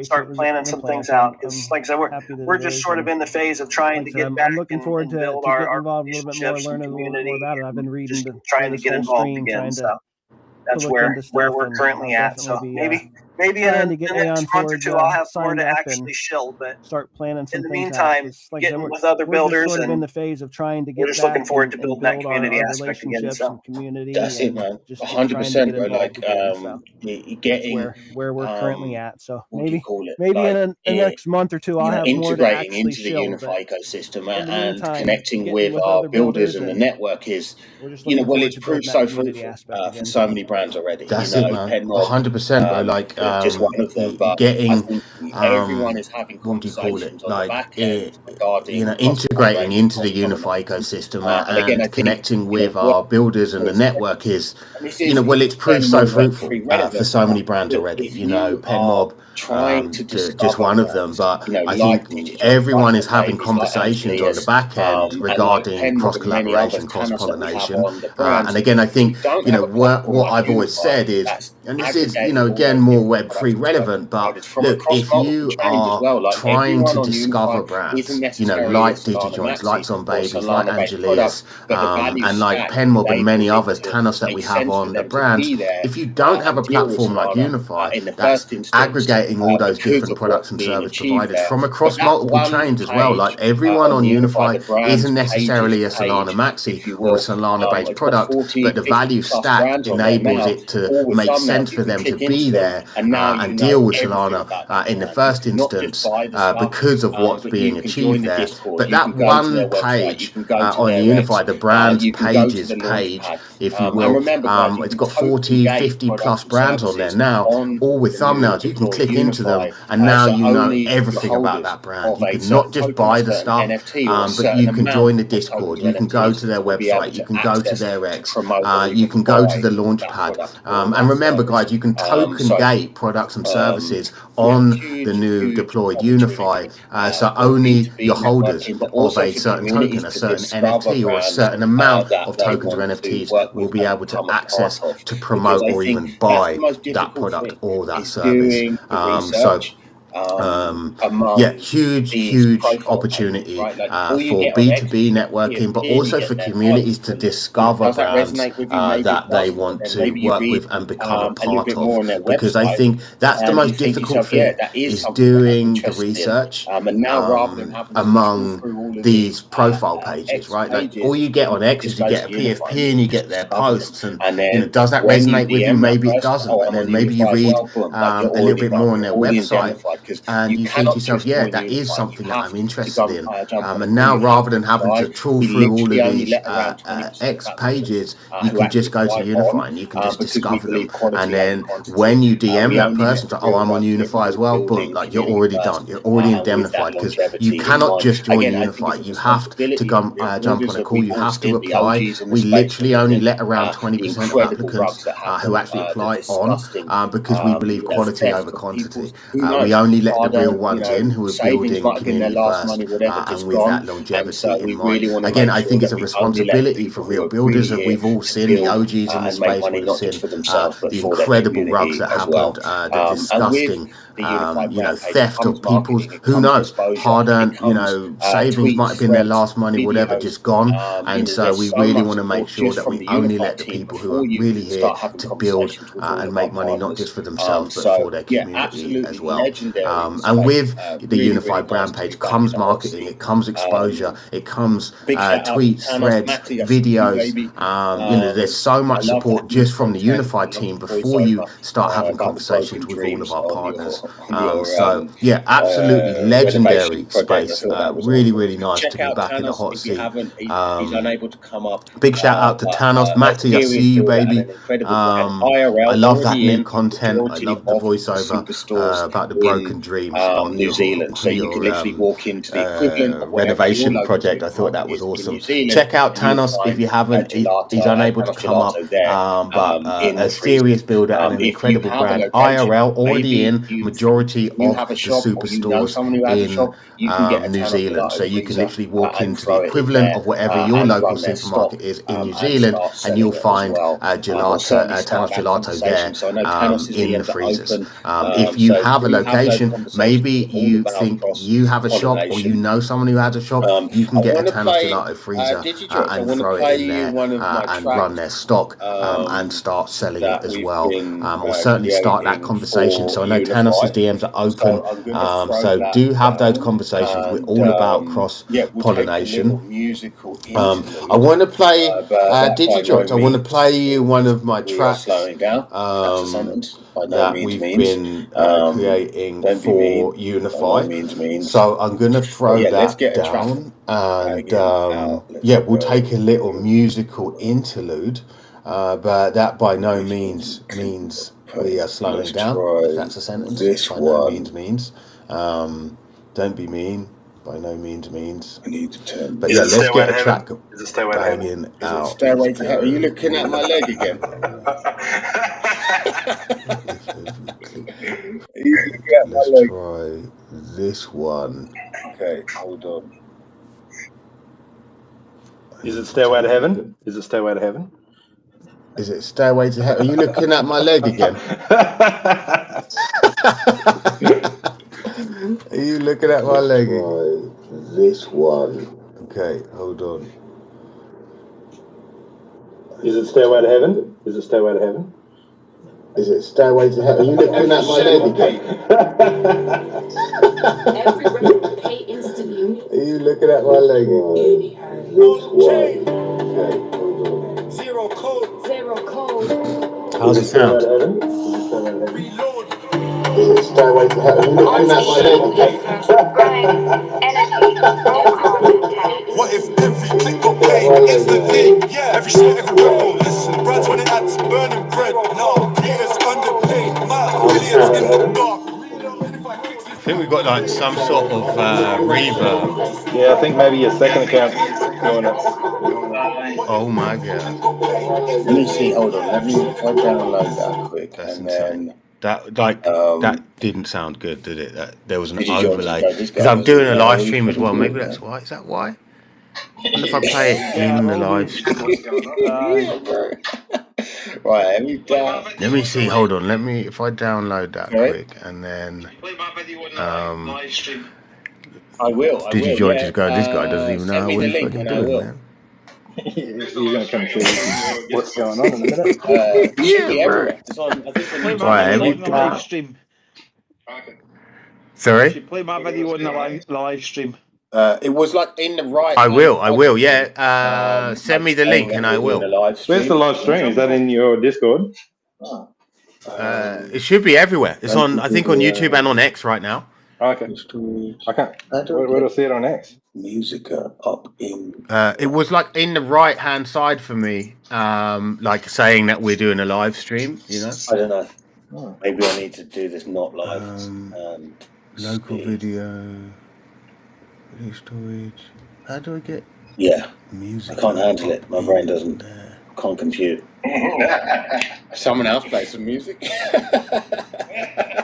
start planning some things out. Because, like I said, we're just sort of in the phase of trying to get back. I'm looking forward to build getting involved a little bit more, learning a little bit more about it. I've been reading, trying to get involved again. So that's where we're currently at. So maybe in the next month or two, I'll have more to actually shill. But start planning some in the things meantime, getting with other builders, and in the phase of trying to get. We're just looking forward to building that community aspect again. So community. That's it, man. 100%, bro. Like getting where we're currently at. So maybe in the next month or two, I'll have more to integrating into the Uni-Fy ecosystem and connecting with our builders and the network is, well, it's proved so fruitful for so many brands already. That's it, man. 100%, bro. Like just one of them, but getting everyone is having conversations on the back end regarding integrating into the Uni-Fy ecosystem and again, connecting with our builders and the network is, well, it's proved so fruitful for so many brands already. PenMob, just one of them, but I think everyone is having conversations on the back end regarding cross collaboration, cross pollination, and again, I think what I've always said is, and this is again more Web3 relevant, but look, if you are trying to discover brands, like DigiJoints, like Zombabies, like Angelias, and like PenMob and many others, Thanos that we have on the brands, if you don't have a platform like Uni-Fy that's aggregating all those different products and service providers from across multiple chains as well, like everyone on Uni-Fy isn't necessarily a Solana maxi or a Solana based product, but the value stack enables it to make sense sense for them to be there and deal with Solana in the first instance because of what's being achieved there. But that one page on the Uni-Fy, the brand pages page, if you will, it's got 40, 50 plus brands on there now, all with thumbnails. You can click into them and now you know everything about that brand. You can not just buy the stuff, but you can join the Discord, you can go to their website, you can go to their X, you can go to the launch pad. And remember, guys, you can token gate products and services on the new deployed Uni-Fy. So only your holders of a certain token, a certain NFT, or a certain amount of tokens or NFTs will be able to access to promote or even buy that product or that service. Yeah, huge opportunity for B2B networking, but also for communities to discover brands that they want to work with and become a part of, because I think that's the most difficult thing, is doing the research among these profile pages, right? Like all you get on X is you get a PFP and you get their posts, and you know, does that resonate with you? Maybe it doesn't, and then maybe you read a little bit more on their website and you think to yourself, yeah, that is something that I'm interested in. And now, rather than having to trawl through all of these X pages, you can just go to Uni-Fy and you can just discover them. And then when you DM that person, like, oh, I'm on Uni-Fy as well, boom, like you're already done. You're already indemnified, because you cannot just join Uni-Fy. You have to go, jump on a call. You have to apply. We literally only let around 20% of applicants who actually apply on because we believe quality over quantity. We only let the real ones in who are building community first and with that longevity in mind. Again, I think it's a responsibility for real builders, and we've all seen the OGs in the space, would have seen the incredible rugs that happened, the disgusting you know, theft of people's, who knows, hard-earned, you know, savings, might have been their last money, whatever, just gone. And so we really want to make sure that we only let the people who are really here to build and make money, not just for themselves but for their community as well. And with the Uni-Fy brand page comes marketing, it comes exposure, it comes tweets, threads, videos. You know, there's so much support just from the Uni-Fy team before you start having conversations with all of our partners. So yeah, absolutely legendary space. Really nice to be back in the hot seat. Big shout out to Thanos. Matty, I see you, baby. I love that new content. I love the voiceover about the broken dreams on New Zealand. So you can literally walk into the equivalent of renovation project. I thought that was awesome. Check out Thanos if you haven't. He's unable to come up, but a serious builder and an incredible brand. IRL already in majority of the superstores in New Zealand. So you can literally walk into the equivalent of whatever your local supermarket is in New Zealand, and you'll find gelato, Thanos Gelato there in the freezers. If you have a location, maybe you think you have a shop or you know someone who has a shop, you can get a Thanos Gelato freezer and throw it in there and run their stock and start selling it as well, or certainly start that conversation. So I know Thanos's DMs are open, so do have those conversations. We're all about cross-pollination. I want to play DigiJoint. I want to play you one of my tracks that we've been creating for Uni-Fy. So I'm going to throw that down, and yeah, we'll take a little musical interlude, but that by no means means we are slowing down, if that's a sentence. By no means means. Don't be mean. By no means means. I need to turn. But yeah, let's get a track banging out. Stairway to Heaven. Are you looking at my leg again? Let's try this one. Okay, hold on. Is it Stairway to Heaven? Is it Stairway to Heaven? Is it Stairway to Heaven? Are you looking at my leg again? Are you looking at my leg again? This one. Okay, hold on. Is it Stairway to Heaven? Is it Stairway to Heaven? Is it Stairway to Heaven? Are you looking at my leg again? Are you looking at my leg again? This one. Okay, hold on. Zero code. How's it sound? Stay away from her. Looking at my What if every click got paid instantly? Yeah, every shit, every revel. Listen, brands when it adds burning bread. Nah, creators underpaid. My affiliates in the dark. I think we've got like some sort of reverb. Yeah, I think maybe your second account's doing it. Oh my god. Let me see. Hold on. Let me. If I download that quick, That's and insane. then That didn't sound good, did it? There was an overlay because because I'm doing a live stream as well. Maybe that's why. Is that why? I wonder if I play it in the live stream. Right. Let me see. Hold on. If I download that quick and then I will. Digi Joint just go. This guy doesn't even know what he's fucking doing, man. You're gonna come see what's going on in a minute. Yeah, everywhere. It's on. I think play my video on the live stream. Sorry. Should play my video on the live stream. It was like in the right. I will. Yeah. Send me the link and I will. Where's the live stream? Is that in your Discord? It should be everywhere. It's on. I think on YouTube and on X right now. Okay. I can't. Where do I see it on X? Musica up in. It was like in the right hand side for me, like saying that we're doing a live stream. You know. I don't know. Maybe I need to do this not live. Local video storage. How do I get? Yeah. Music. I can't handle it. My brain doesn't. Can't compute. Someone else play some music.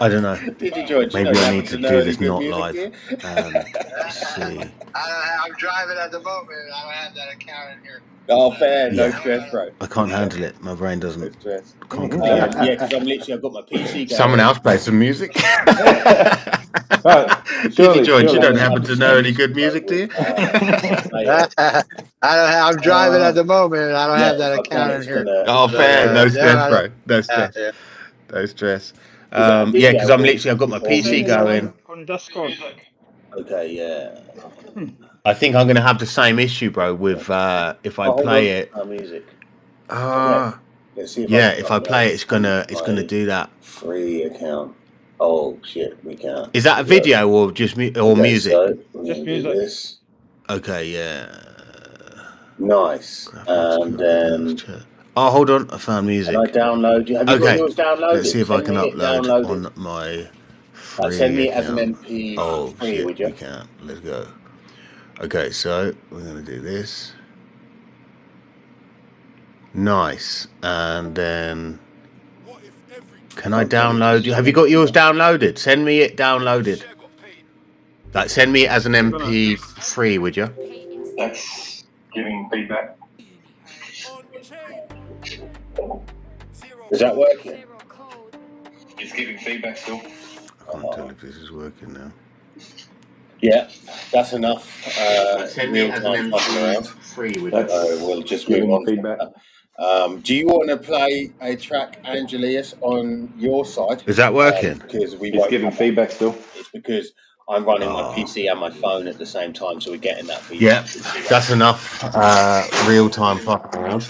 I don't know. Maybe I need to do this not live. Let's see. I'm driving at the moment. I don't have that account in here. Oh, fair. No stress, bro. I can't handle it. My brain doesn't. No stress. Can't compute. Yeah, because I've got my PC going. Someone else play some music. Surely, George, you don't happen to know any good music, do you? I'm driving at the moment. I don't have that account in here. Oh, fair. No stress, bro. No stress. No stress. Yeah, because I've got my PC going. On Discord. Okay, yeah. I think I'm going to have the same issue, bro, with if I play it. Music. Yeah, if I play it, it's gonna do that. Free account. Oh shit, we can't. Is that a video or just music? So just music. Okay, yeah. Nice. And then. Oh, hold on! I found music. Can I download you? Have you got yours downloaded? Let's see if I can upload on my free send me it account. As an MP. Oh free, shit, would you? we can't. Let's go. Okay, so we're gonna do this. Nice, and then can I download you? Have you got yours downloaded? Send me it downloaded. Like, send me it as an MP3, would you? That's giving feedback. Is that working? It's giving feedback still. I can't tell if this is working now. Yeah, that's enough. Send me it as an MP3, would you? We'll just move on. Feedback. Do you want to play a track, Angelius, on your side? Is that working? Because it's giving feedback still. It's because I'm running my PC and my phone at the same time, so we're getting that feedback. Yeah, that's enough real-time fucking around.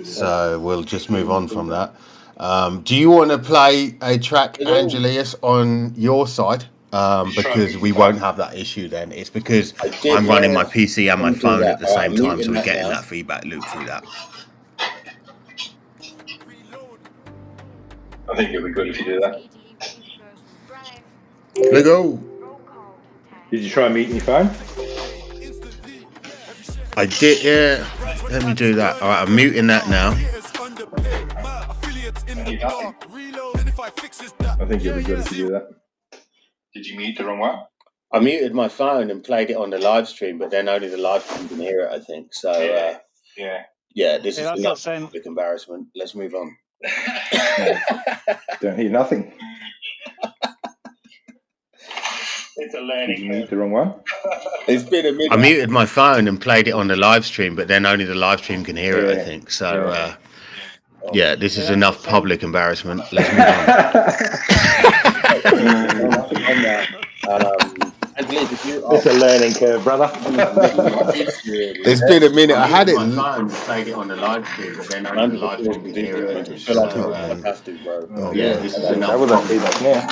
So we'll just move on from that. Do you want to play a track, Angelius, on your side? Because we won't have that issue then. It's because I'm running my PC and my phone at the same time, so we're getting that feedback loop through that. I think it'll be good if you do that. Let's go. Did you try muting your phone? I did, yeah. Let me do that. All right, I'm muting that now. I think it'll be good if you do that. Did you mute the wrong one? I muted my phone and played it on the live stream, but then only the live stream can hear it, I think. So, yeah, this is not public embarrassment. Let's move on. Don't hear nothing. It's a learning. Did you mute the wrong one? It's been a minute. I muted my phone and played it on the live stream, but then only the live stream can hear it, I think. So, yeah, this is enough public embarrassment. Let's move on. It's a learning curve, brother. It's been a minute. I had it. Played it on the live stream, but then over the live stream didn't hear it. It was shocking, man. Oh, yeah, this is that was a feedback now.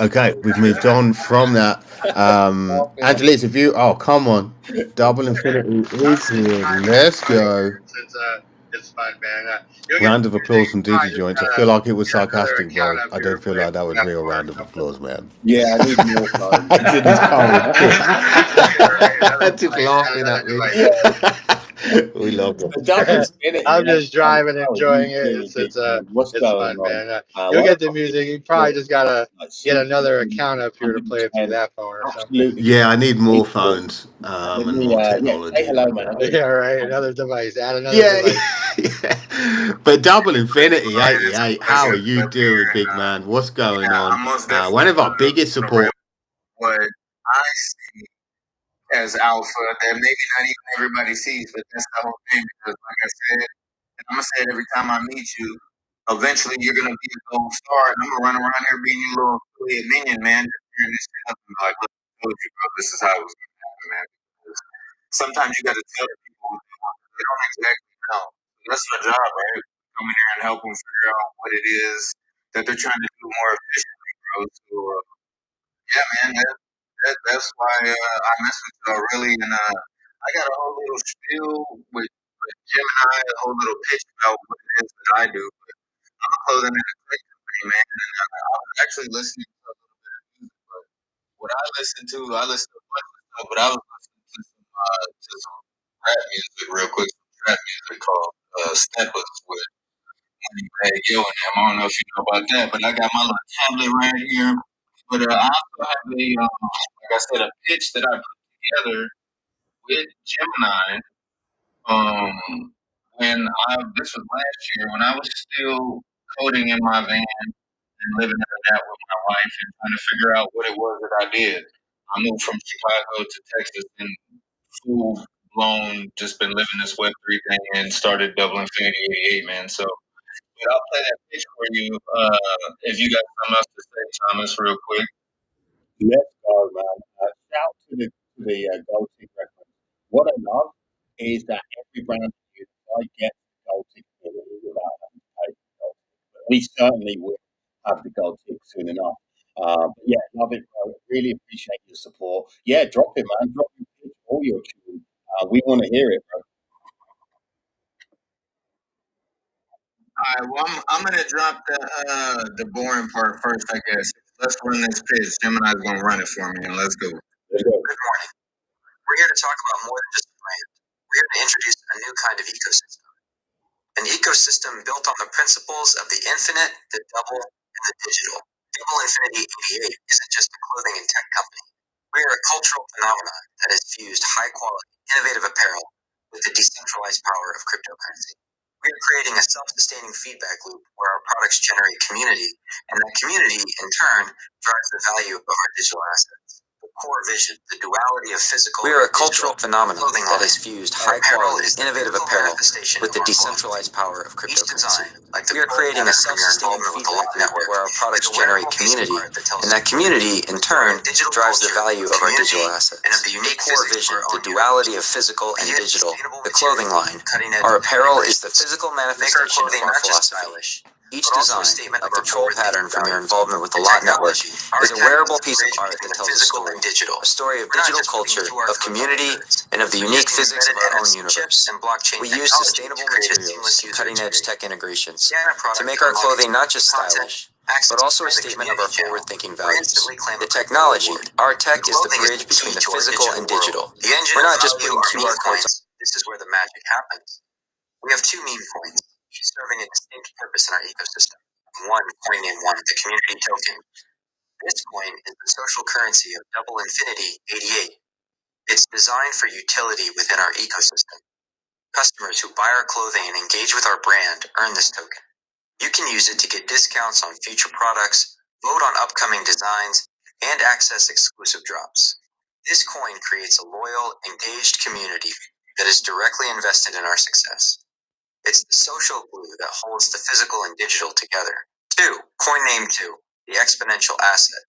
Okay, we've moved on from that. Angelique's view. Oh, come on. Double Infinity is here. Let's go. It's fun, man. Round of applause from DigiJoints. I feel like it was sarcastic, bro. I don't feel like that was real round of applause, man. Yeah, I need more time. I didn't come with this. Just laughing at me. We love it. I'm just driving, enjoying it. It's fun, man. You'll get the music. You probably just gotta get another account up here to play it through that phone or something. Yeah, I need more phones and more technology. Yeah, right. Another device. Add another device. Yeah. But Double Infinity 88, how are you doing, big man? What's going on? One of our biggest support. What I see as alpha that maybe not even everybody sees, but that's the whole thing. Because like I said, and I'm gonna say it every time I meet you, eventually you're gonna be a gold star, and I'm gonna run around here being your little affiliate minion, man, just hearing this shit up and be like, look, I told you, bro, this is how it was gonna happen, man. Because sometimes you gotta tell the people what they want. They don't exactly know. That's our job, right? Come in here and help them figure out what it is that they're trying to do more efficiently, bro. So yeah, man, that's why I mess with y'all really, and I got a whole little spiel with Gemini, a whole little pitch about what it is that I do. But I'm a clothing and accessory company, man, and I was actually listening to a little bit of music. But what I listen to a bunch of stuff, but I was listening to some rap music real quick, some trap music called Steppers with Uni-Fy and them. I don't know if you know about that, but I got my little tablet right here. But I also have like I said, a pitch that I put together with Gemini. This was last year when I was still coding in my van and living in that with my wife and trying to figure out what it was that I did. I moved from Chicago to Texas and full blown just been living this Web3 thing and started Double Infinity 88, man. So but I'll play that pitch for you if you got something else to say, Thomas, real quick. Let's go, man. Shout to the gold tick reference. What I love is that every brand that Uni-Fy gets the gold tick without having to pay for the gold tick. But we certainly will have the gold tick soon enough. But yeah, love it, bro. Really appreciate your support. Yeah, drop it, man. Drop your pitch or your tune. We want to hear it, bro. All right, well, I'm gonna drop the boring part first, I guess. Let's run this pitch. Gemini's gonna run it for me, and let's go. Let's go. Good morning. We're here to talk about more than just a brand. We're here to introduce a new kind of ecosystem. An ecosystem built on the principles of the infinite, the double, and the digital. Double Infinity 88 isn't just a clothing and tech company. We are a cultural phenomenon that has fused high-quality, innovative apparel with the decentralized power of cryptocurrency. We are creating a self-sustaining feedback loop where our products generate community, and that community, in turn, drives the value of our digital assets. The core vision, the duality of physical. We are a cultural phenomenon that has fused high-quality, innovative apparel with the decentralized power of cryptocurrency. We are creating a self-sustaining feedback network where our products generate community, and that community, in turn, drives the value of our digital assets. The core vision, the duality of physical and digital, the clothing line. Our apparel is the physical manifestation of our philosophy. Each design, like the troll pattern from your involvement with the Lot Network, is a wearable piece of art that tells a story of digital culture, of community, and of the unique physics of our own universe. We use sustainable materials and cutting-edge tech integrations to make our clothing not just stylish, but also a statement of our forward-thinking values. The technology, our tech, is the bridge between the physical and digital. We're not just putting QR codes. This is where the magic happens. We have two meme coins, each serving a distinct purpose in our ecosystem. One coin in one, the community token. This coin is the social currency of Double Infinity 88. It's designed for utility within our ecosystem. Customers who buy our clothing and engage with our brand earn this token. You can use it to get discounts on future products, vote on upcoming designs, and access exclusive drops. This coin creates a loyal, engaged community that is directly invested in our success. It's the social glue that holds the physical and digital together. 2. Coin name 2, the exponential asset.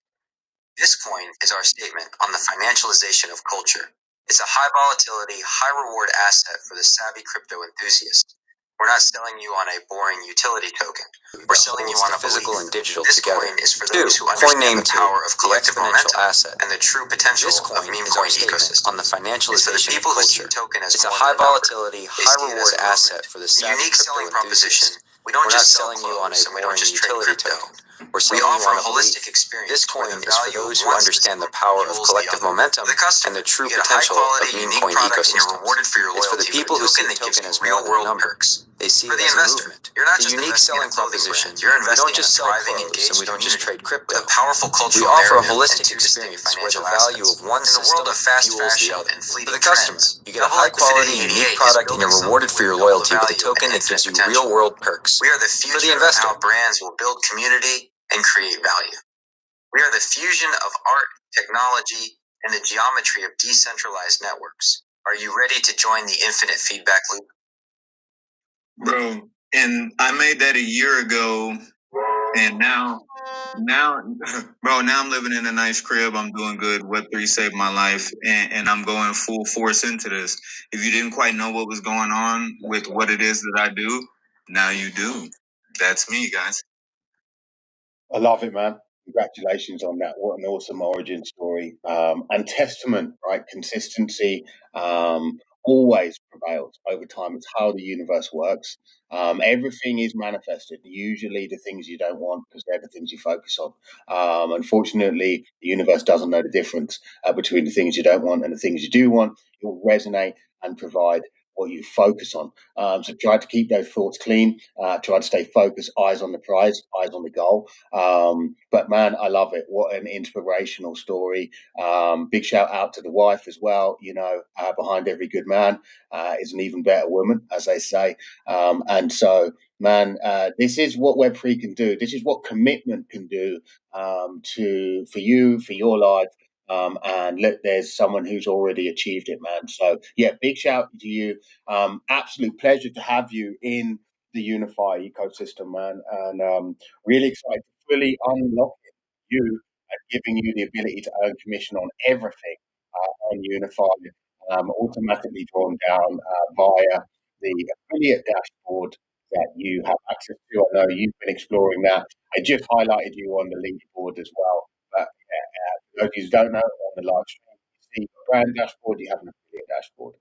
This coin is our statement on the financialization of culture. It's a high volatility, high reward asset for the savvy crypto enthusiast. We're not selling you on a boring utility token. We're selling you on a physical and digital together. This coin is for those who understand the power of collective momentum and the true potential of meme coin ecosystem. On the financialization of culture. It's a high volatility, high reward asset for the savvy crypto enthusiast. We don't just selling you on a boring utility token. We offer a holistic experience. This coin is for those who understand the power of collective momentum and the true potential of meme coin ecosystems. It's for the people who see the token as more than a number. They see it as a movement. The unique selling proposition. We don't just sell clothes and we don't just trade crypto. We offer a holistic experience where the value of one system fuels the other. For the customer, you get a high quality, unique product and you're rewarded for your loyalty with a token that gives you real world perks. We are the future of how brands will build community and create value. We are the fusion of art, technology, and the geometry of decentralized networks. Are you ready to join the infinite feedback loop? Bro, and I made that a year ago, and now, bro, now I'm living in a nice crib. I'm doing good. Web3 saved my life, and I'm going full force into this. If you didn't quite know what was going on with what it is that I do, now you do. That's me, guys. I love it, man. Congratulations on that. What an awesome origin story. And testament, right? Consistency always prevails over time. It's how the universe works. Everything is manifested. Usually the things you don't want because they're the things you focus on. Unfortunately, the universe doesn't know the difference between the things you don't want and the things you do want. It will resonate and provide what you focus on. So try to keep those thoughts clean. Try to stay focused, eyes on the prize, eyes on the goal. But man, I love it. What an inspirational story. Big shout out to the wife as well. You know, behind every good man is an even better woman, as they say. And so, man, this is what Web3 can do. This is what commitment can do for you, for your life. And look, there's someone who's already achieved it, man. So yeah, big shout to you. Absolute pleasure to have you in the Uni-Fy ecosystem, man. And really excited to fully unlock you and giving you the ability to earn commission on everything on Uni-Fy, automatically drawn down via the affiliate dashboard that you have access to. I know you've been exploring that. I just highlighted you on the leaderboard as well. But for those who don't know, on the live stream, you see a brand dashboard, you have an affiliate dashboard.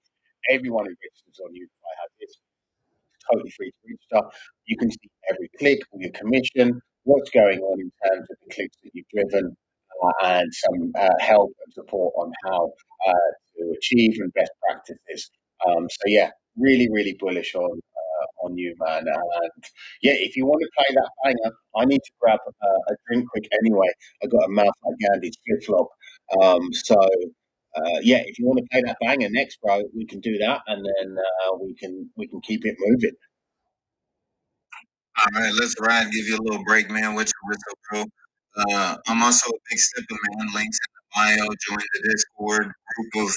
Everyone who registers on Uni-Fy has this. It's totally free to register. You can see every click, all your commission, what's going on in terms of the clicks that you've driven, and some help and support on how to achieve and best practices. So yeah, really, really bullish on you, man. And yeah, if you want to play that banger, I need to grab a drink quick anyway. I got a mouth like Gandhi's flip flop. Yeah, if you want to play that banger next, bro, we can do that, and then we can keep it moving. All right, let's ride. Give you a little break, man. With your whistle, bro. I'm also a big sipper, man. Links in the bio. Join the Discord group of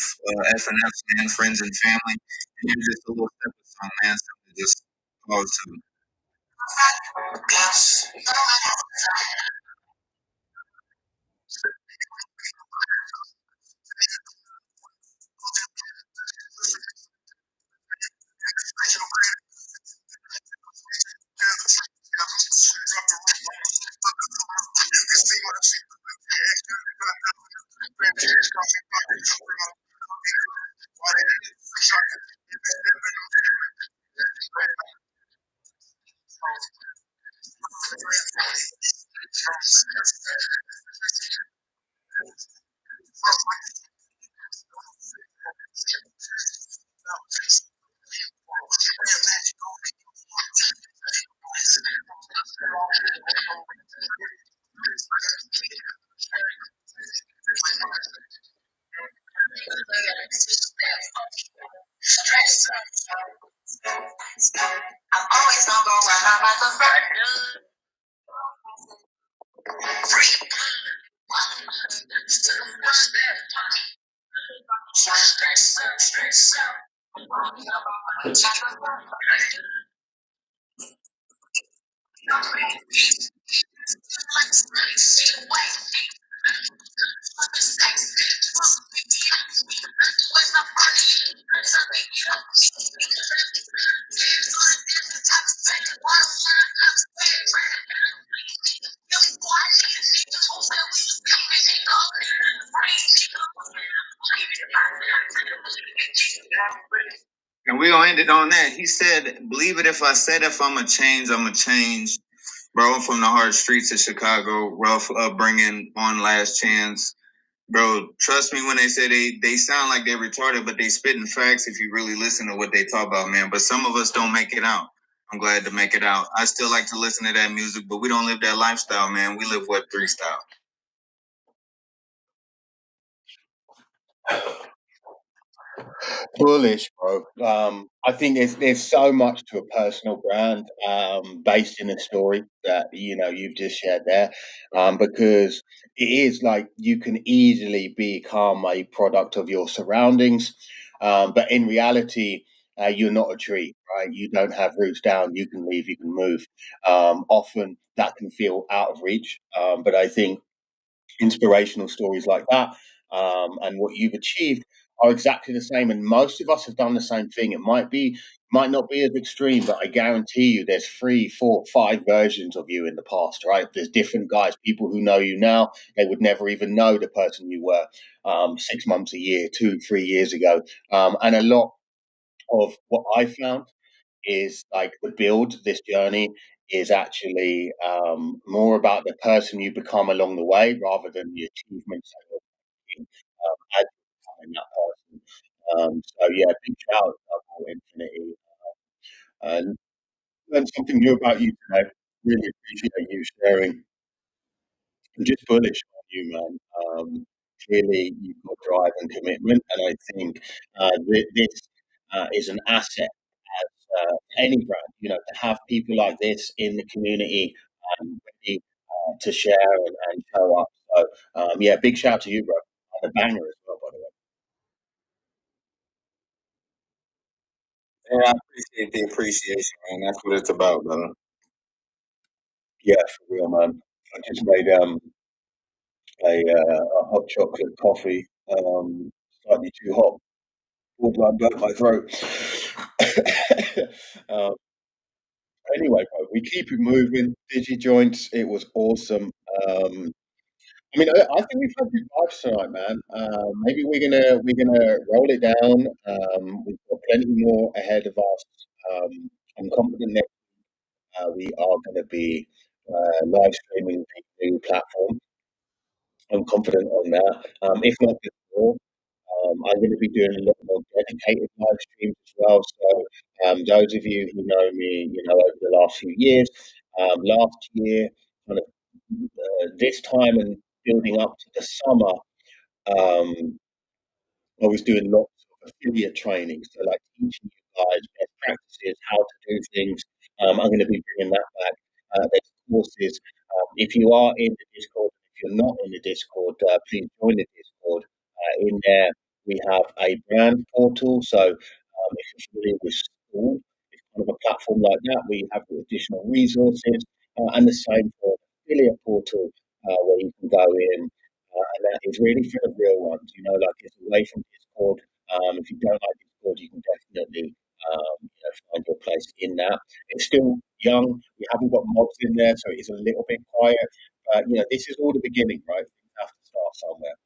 FNFs, man, friends and family. And here's just a little sipper song, man. Something to just pause to. I'm always gonna go round like a bird. And we're gonna end it on that. He said, "Believe it if I said if I'm a change, I'm a change." Bro, I'm from the hard streets of Chicago, rough upbringing on Last Chance. Bro, trust me when they say they sound like they're retarded, but they spitting facts if you really listen to what they talk about, man. But some of us don't make it out. I'm glad to make it out. I still like to listen to that music, but we don't live that lifestyle, man. We live Web3 style. Bullish, bro. I think there's so much to a personal brand based in a story that you've just shared there, because it is like you can easily become a product of your surroundings, but in reality, you're not a tree, right? You don't have roots down. You can leave. You can move. Often that can feel out of reach, but I think inspirational stories like that and what you've achieved are exactly the same. And most of us have done the same thing. It might not be as extreme, but I guarantee you there's 3, 4, 5 versions of you in the past, right? There's different guys, people who know you now, they would never even know the person you were 6 months, a year, 2, 3 years ago. And a lot of what I found is like this journey is actually more about the person you become along the way rather than the achievements that you're making as you're becoming that person. So yeah, big shout out to Infinity. And learned something new about you today. Really appreciate you sharing. I'm just bullish on you, man. Clearly, you've got drive and commitment, and I think this is an asset as any brand. To have people like this in the community ready to share and show up. So, yeah, big shout to you, bro. And a banger as well, by the way. Yeah, I appreciate the appreciation, man. That's what it's about, brother. Yeah, for real, man. I just made a hot chocolate coffee, slightly too hot. Borderline burnt my throat. um, anyway, bro, we keep it moving. Digi joints, it was awesome. I think we've had good vibes tonight, man. Maybe we're gonna roll it down. We've got plenty more ahead of us. I'm confident next we are going to be live streaming the new platform. I'm confident on that. If not before, I'm going to be doing a lot more dedicated live streams as well. So, those of you who know me, over the last few years, last year, kind of this time and building up to the summer, um, I was doing lots of affiliate training, so like teaching you guys best practices, how to do things. I'm going to be bringing that back. There's courses. If you are in the Discord, if you're not in the Discord, please join the Discord. In there, we have a brand portal. So if you're familiar with school, it's kind of a platform like that where you have additional resources, and the same for affiliate portal where you can go in. And that is really for the real ones, like it's away from Discord. If you don't like Discord, you can definitely find your place in that. It's still young. We haven't got mobs in there, so it is a little bit quiet. But this is all the beginning, right? Things have to start somewhere.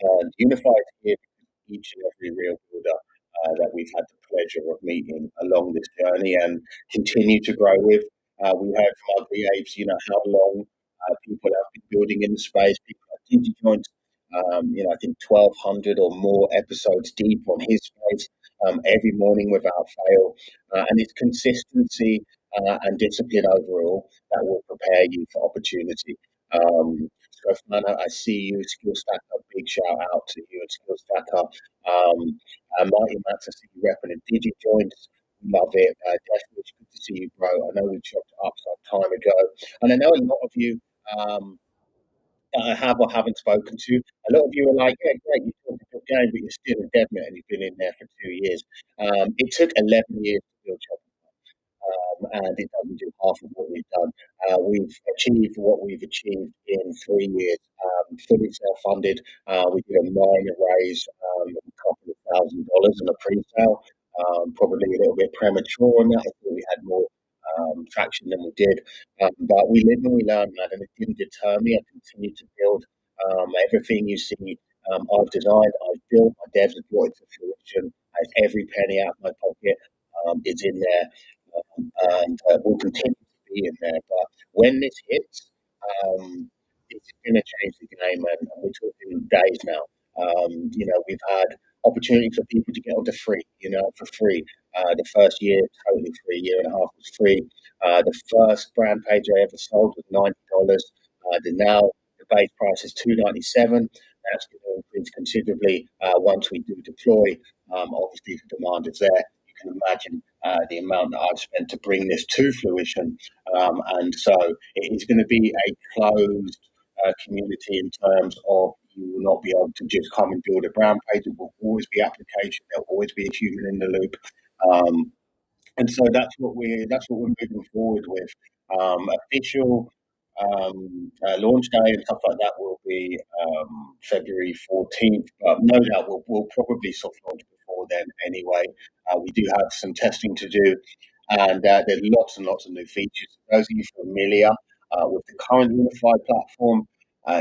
And Uni-Fy is here because each and every real builder that we've had the pleasure of meeting along this journey and continue to grow with. We heard from Ugly Apes, how long people have been building in the space. People like DigiJoint, I think 1,200 or more episodes deep on his space every morning without fail. And it's consistency and discipline overall that will prepare you for opportunity. Manor, I see you. Skill Stacker, big shout out to you and Skill Stacker. Mighty Max, I see you repping a Digi Joints. Love it. Definitely good to see you, bro. I know we chopped it up some time ago. And I know a lot of you that I have or haven't spoken to, a lot of you are like, yeah, great, you talk a good game, but you're still in DevNet and you've been in there for 2 years. It took 11 years to build Shopify. and it doesn't do half of what we've done. We've achieved what we've achieved in 3 years, fully self-funded. We did a minor raise of a couple of $1,000 in a pre-sale, probably a little bit premature on that. I thought we had more traction than we did, but we live and we learn, man, and it didn't deter me. I continued to build. Everything you see, I've designed, I've built, my devs have brought it to fruition. Every penny out of my pocket is in there, and will continue to be in there. But when this hits, it's going to change the game, and we're talking days now. We've had opportunity for people to get onto free, for free. The first year, totally free. Year and a half was free. The first brand page I ever sold was $90. Now the base price is $297. That's going to increase considerably once we do deploy. Obviously, the demand is there. You can imagine the amount that I've spent to bring this to fruition. And so it is going to be a closed community in terms of you will not be able to just come and build a brand page. It will always be application. There will always be a human in the loop. And so that's what we're moving forward with. Official launch day and stuff like that will be February 14th, but no doubt we'll probably soft launch before then anyway. We do have some testing to do, and there's lots and lots of new features. For those of you familiar with the current Uni-Fy platform,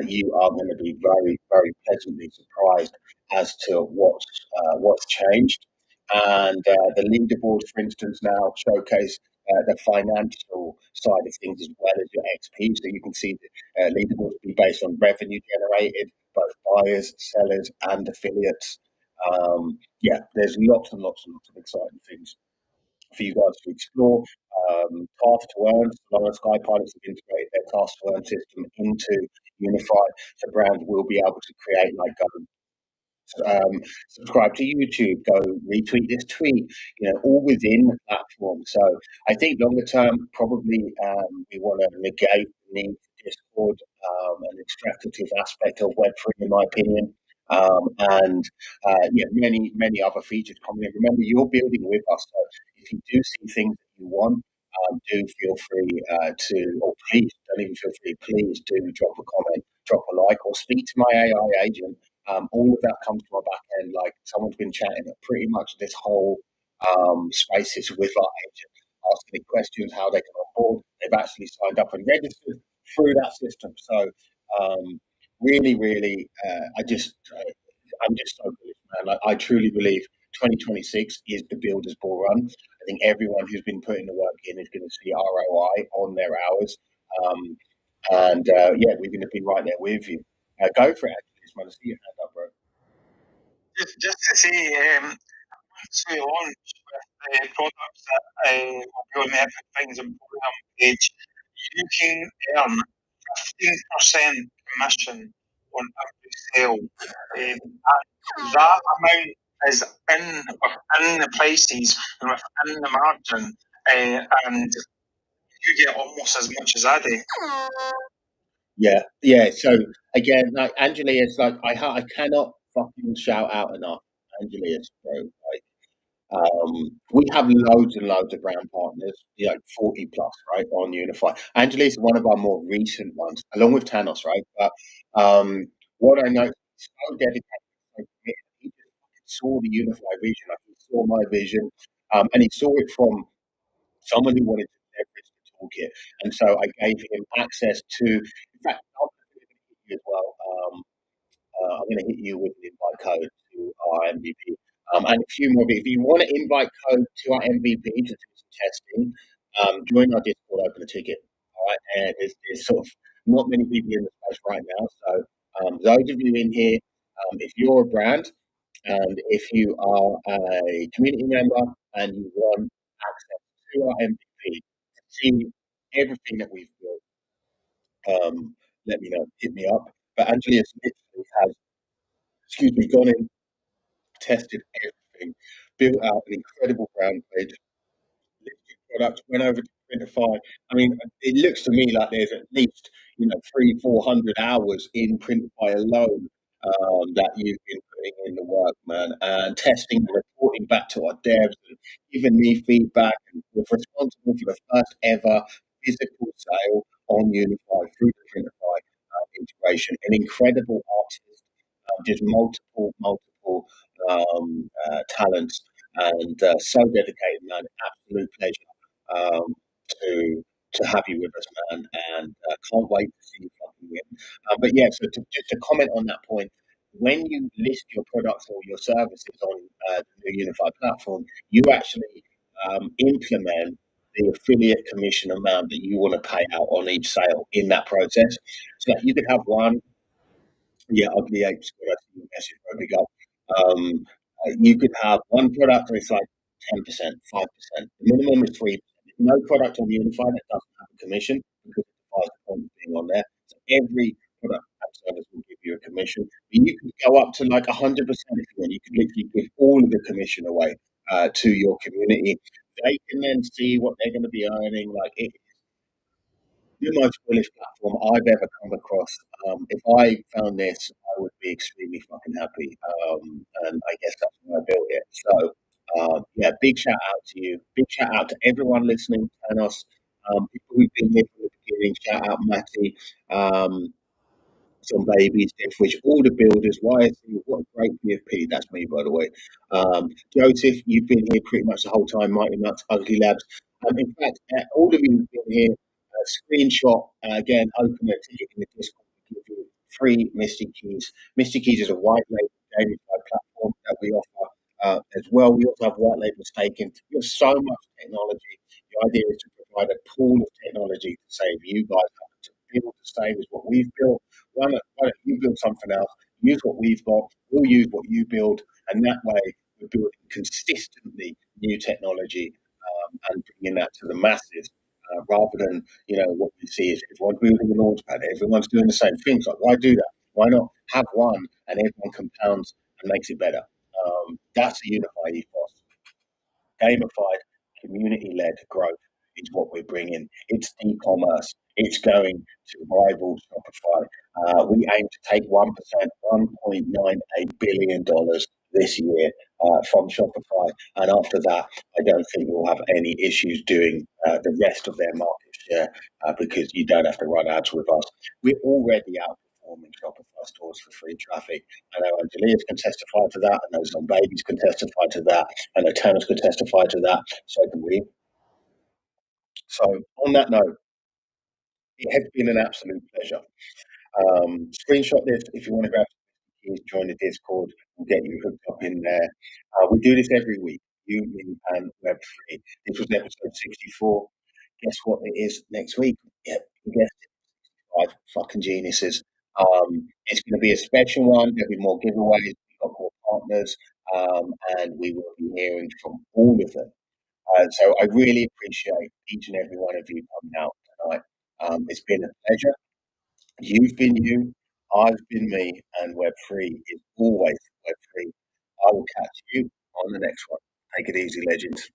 you are going to be very, very pleasantly surprised as to what's changed. And the leaderboards, for instance, now showcase the financial side of things as well as your XP. So you can see the leaderboards be based on revenue generated, both buyers, sellers, and affiliates. There's lots and lots and lots of exciting things for you guys to explore. Task to earn. Solara Sky Pilots have integrated their task to earn system into Uni-Fy, so brands will be able to create subscribe to YouTube, go retweet this tweet, all within the platform. So I think longer term, probably we want to negate the need for Discord, an extractive aspect of Web3, in my opinion. Many, many other features coming in. Remember, you're building with us. So if you do see things that you want, do feel free please, don't even feel free, please do drop a comment, drop a like, or speak to my AI agent. All of that comes to my back end. Like, someone's been chatting pretty much this whole spaces with our agent, asking questions, how they can onboard. They've actually signed up and registered through that system. So really, really, I'm just so bullish, man. Like, I truly believe 2026 is the builder's bull run. I think everyone who's been putting the work in is going to see ROI on their hours. We're going to be right there with you. Go for it, actually. Just want to see your hand up, bro. Just to say, once we launch with the products that will be on the Epic Things Emporium page, you can earn 15% commission on every sale. And that amount is within the prices and within the margin, and you get almost as much as I do. Yeah. So again, like Angelius, like I cannot fucking shout out enough Angelius, bro. Like, we have loads and loads of brand partners, 40 plus, right, on Uni-Fy. Angelius is one of our more recent ones, along with Thanos, right? But what I know, he's so dedicated, so committed. He just saw the Uni-Fy vision, like he saw my vision, and he saw it from someone who wanted to leverage the toolkit. And so I gave him access to, in fact, I'll hit you as well. I'm going to hit you with an invite code to our MVP. And a few more. If you want to invite code to our MVP to do some testing, join our Discord, open a ticket. All right, and there's sort of not many people in the space right now. So those of you in here, if you're a brand and if you are a community member and you want access to our MVP to see everything that we've built, let me know. Hit me up. But Angelius literally has, gone in, tested everything, built out an incredible brand page, listed products, went over to Printify. I mean, it looks to me like there's at least 300-400 hours in Printify alone that you've been putting in the work, man, and testing and reporting back to our devs and giving me feedback and was responsible for the first ever physical sale on Uni-Fy through the Printify integration. An incredible artist, just multiple talents, and so dedicated, man. Absolute pleasure to have you with us, man, and can't wait to see you fucking win. But yeah, so just to comment on that point, when you list your products or your services on the new Uni-Fy platform, you actually implement the affiliate commission amount that you want to pay out on each sale in that process. So that you could have one, yeah, ugly apes, but I see the message probably go. You could have one product and it's like 10%, 5%. The minimum is 3%. There's no product on Uni-Fy that doesn't have a commission because it defies the point of being on there. So every product and service will give you a commission. But you could go up to like 100% if you want. You could literally give all of the commission away to your community. They can then see what they're going to be earning. Like the most bullish platform I've ever come across. If I found this, I would be extremely fucking happy. And I guess that's why I built it. So, yeah, big shout out to you. Big shout out to everyone listening, Thanos. People who've been here from the beginning. Shout out Matty. Some babies, which all the builders, YSC, what a great PFP. That's me, by the way. Joseph, you've been here pretty much the whole time. Mighty Nuts, Ugly Labs. In fact, all of you have been here. Screenshot again, open a ticket in the Discord to give you free Misty Keys. Misty Keys is a white label gamified platform that we offer as well. We also have white label staking. We have so much technology. The idea is to provide a pool of technology to save you guys to build the same as what we've built. Why don't you build something else? Use what we've got. We'll use what you build, and that way we're building consistently new technology and bringing that to the masses. Rather than what we see is everyone's building a launchpad, everyone's doing the same things. Like, why do that? Why not have one and everyone compounds and makes it better? That's a unified ethos. Gamified, community-led growth is what we're bringing. It's e-commerce. It's going to rival Shopify. We aim to take 1%, $1.98 billion this year from Shopify. And after that, I don't think we'll have any issues doing the rest of their market share because you don't have to run ads with us. We're already outperforming Shopify stores for free traffic. I know Angelia's can testify to that. I know some babies can testify to that. I know Tanner's can testify to that. So can we. So on that note, it has been an absolute pleasure. Screenshot this if you want to grab some keys, join the Discord, we'll get you hooked up in there. We do this every week, you, me, and Web3. This was episode 64. Guess what it is next week? Yep, you guessed it. 5 fucking geniuses. It's going to be a special one. There'll be more giveaways. We've got more partners, and we will be hearing from all of them. So I really appreciate each and every one of you coming out tonight. It's been a pleasure. You've been you, I've been me, and Web3 is always Web3. I will catch you on the next one. Take it easy, legends.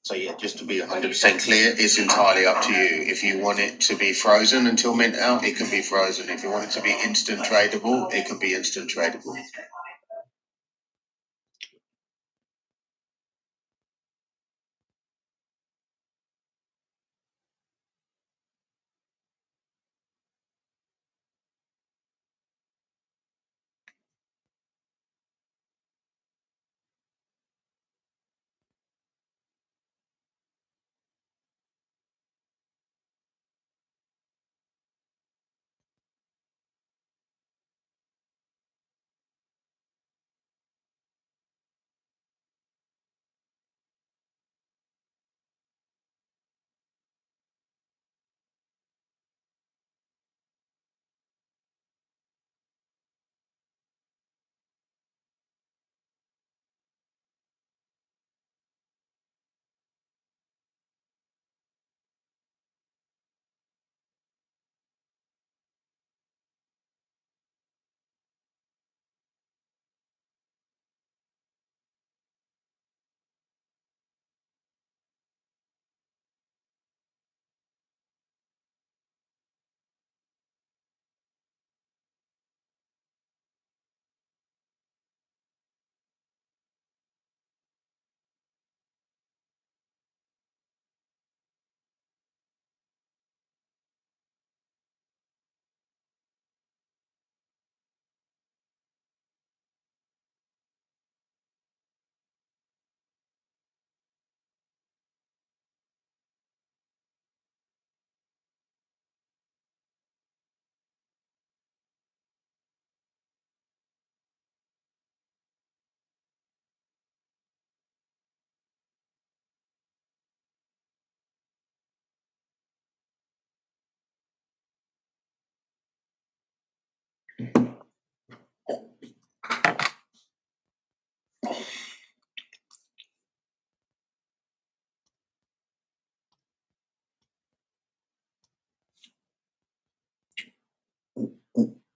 So yeah, just to be 100% clear, it's entirely up to you. If you want it to be frozen until mint out, it can be frozen. If you want it to be instant tradable, it can be instant tradable.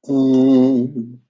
Mm.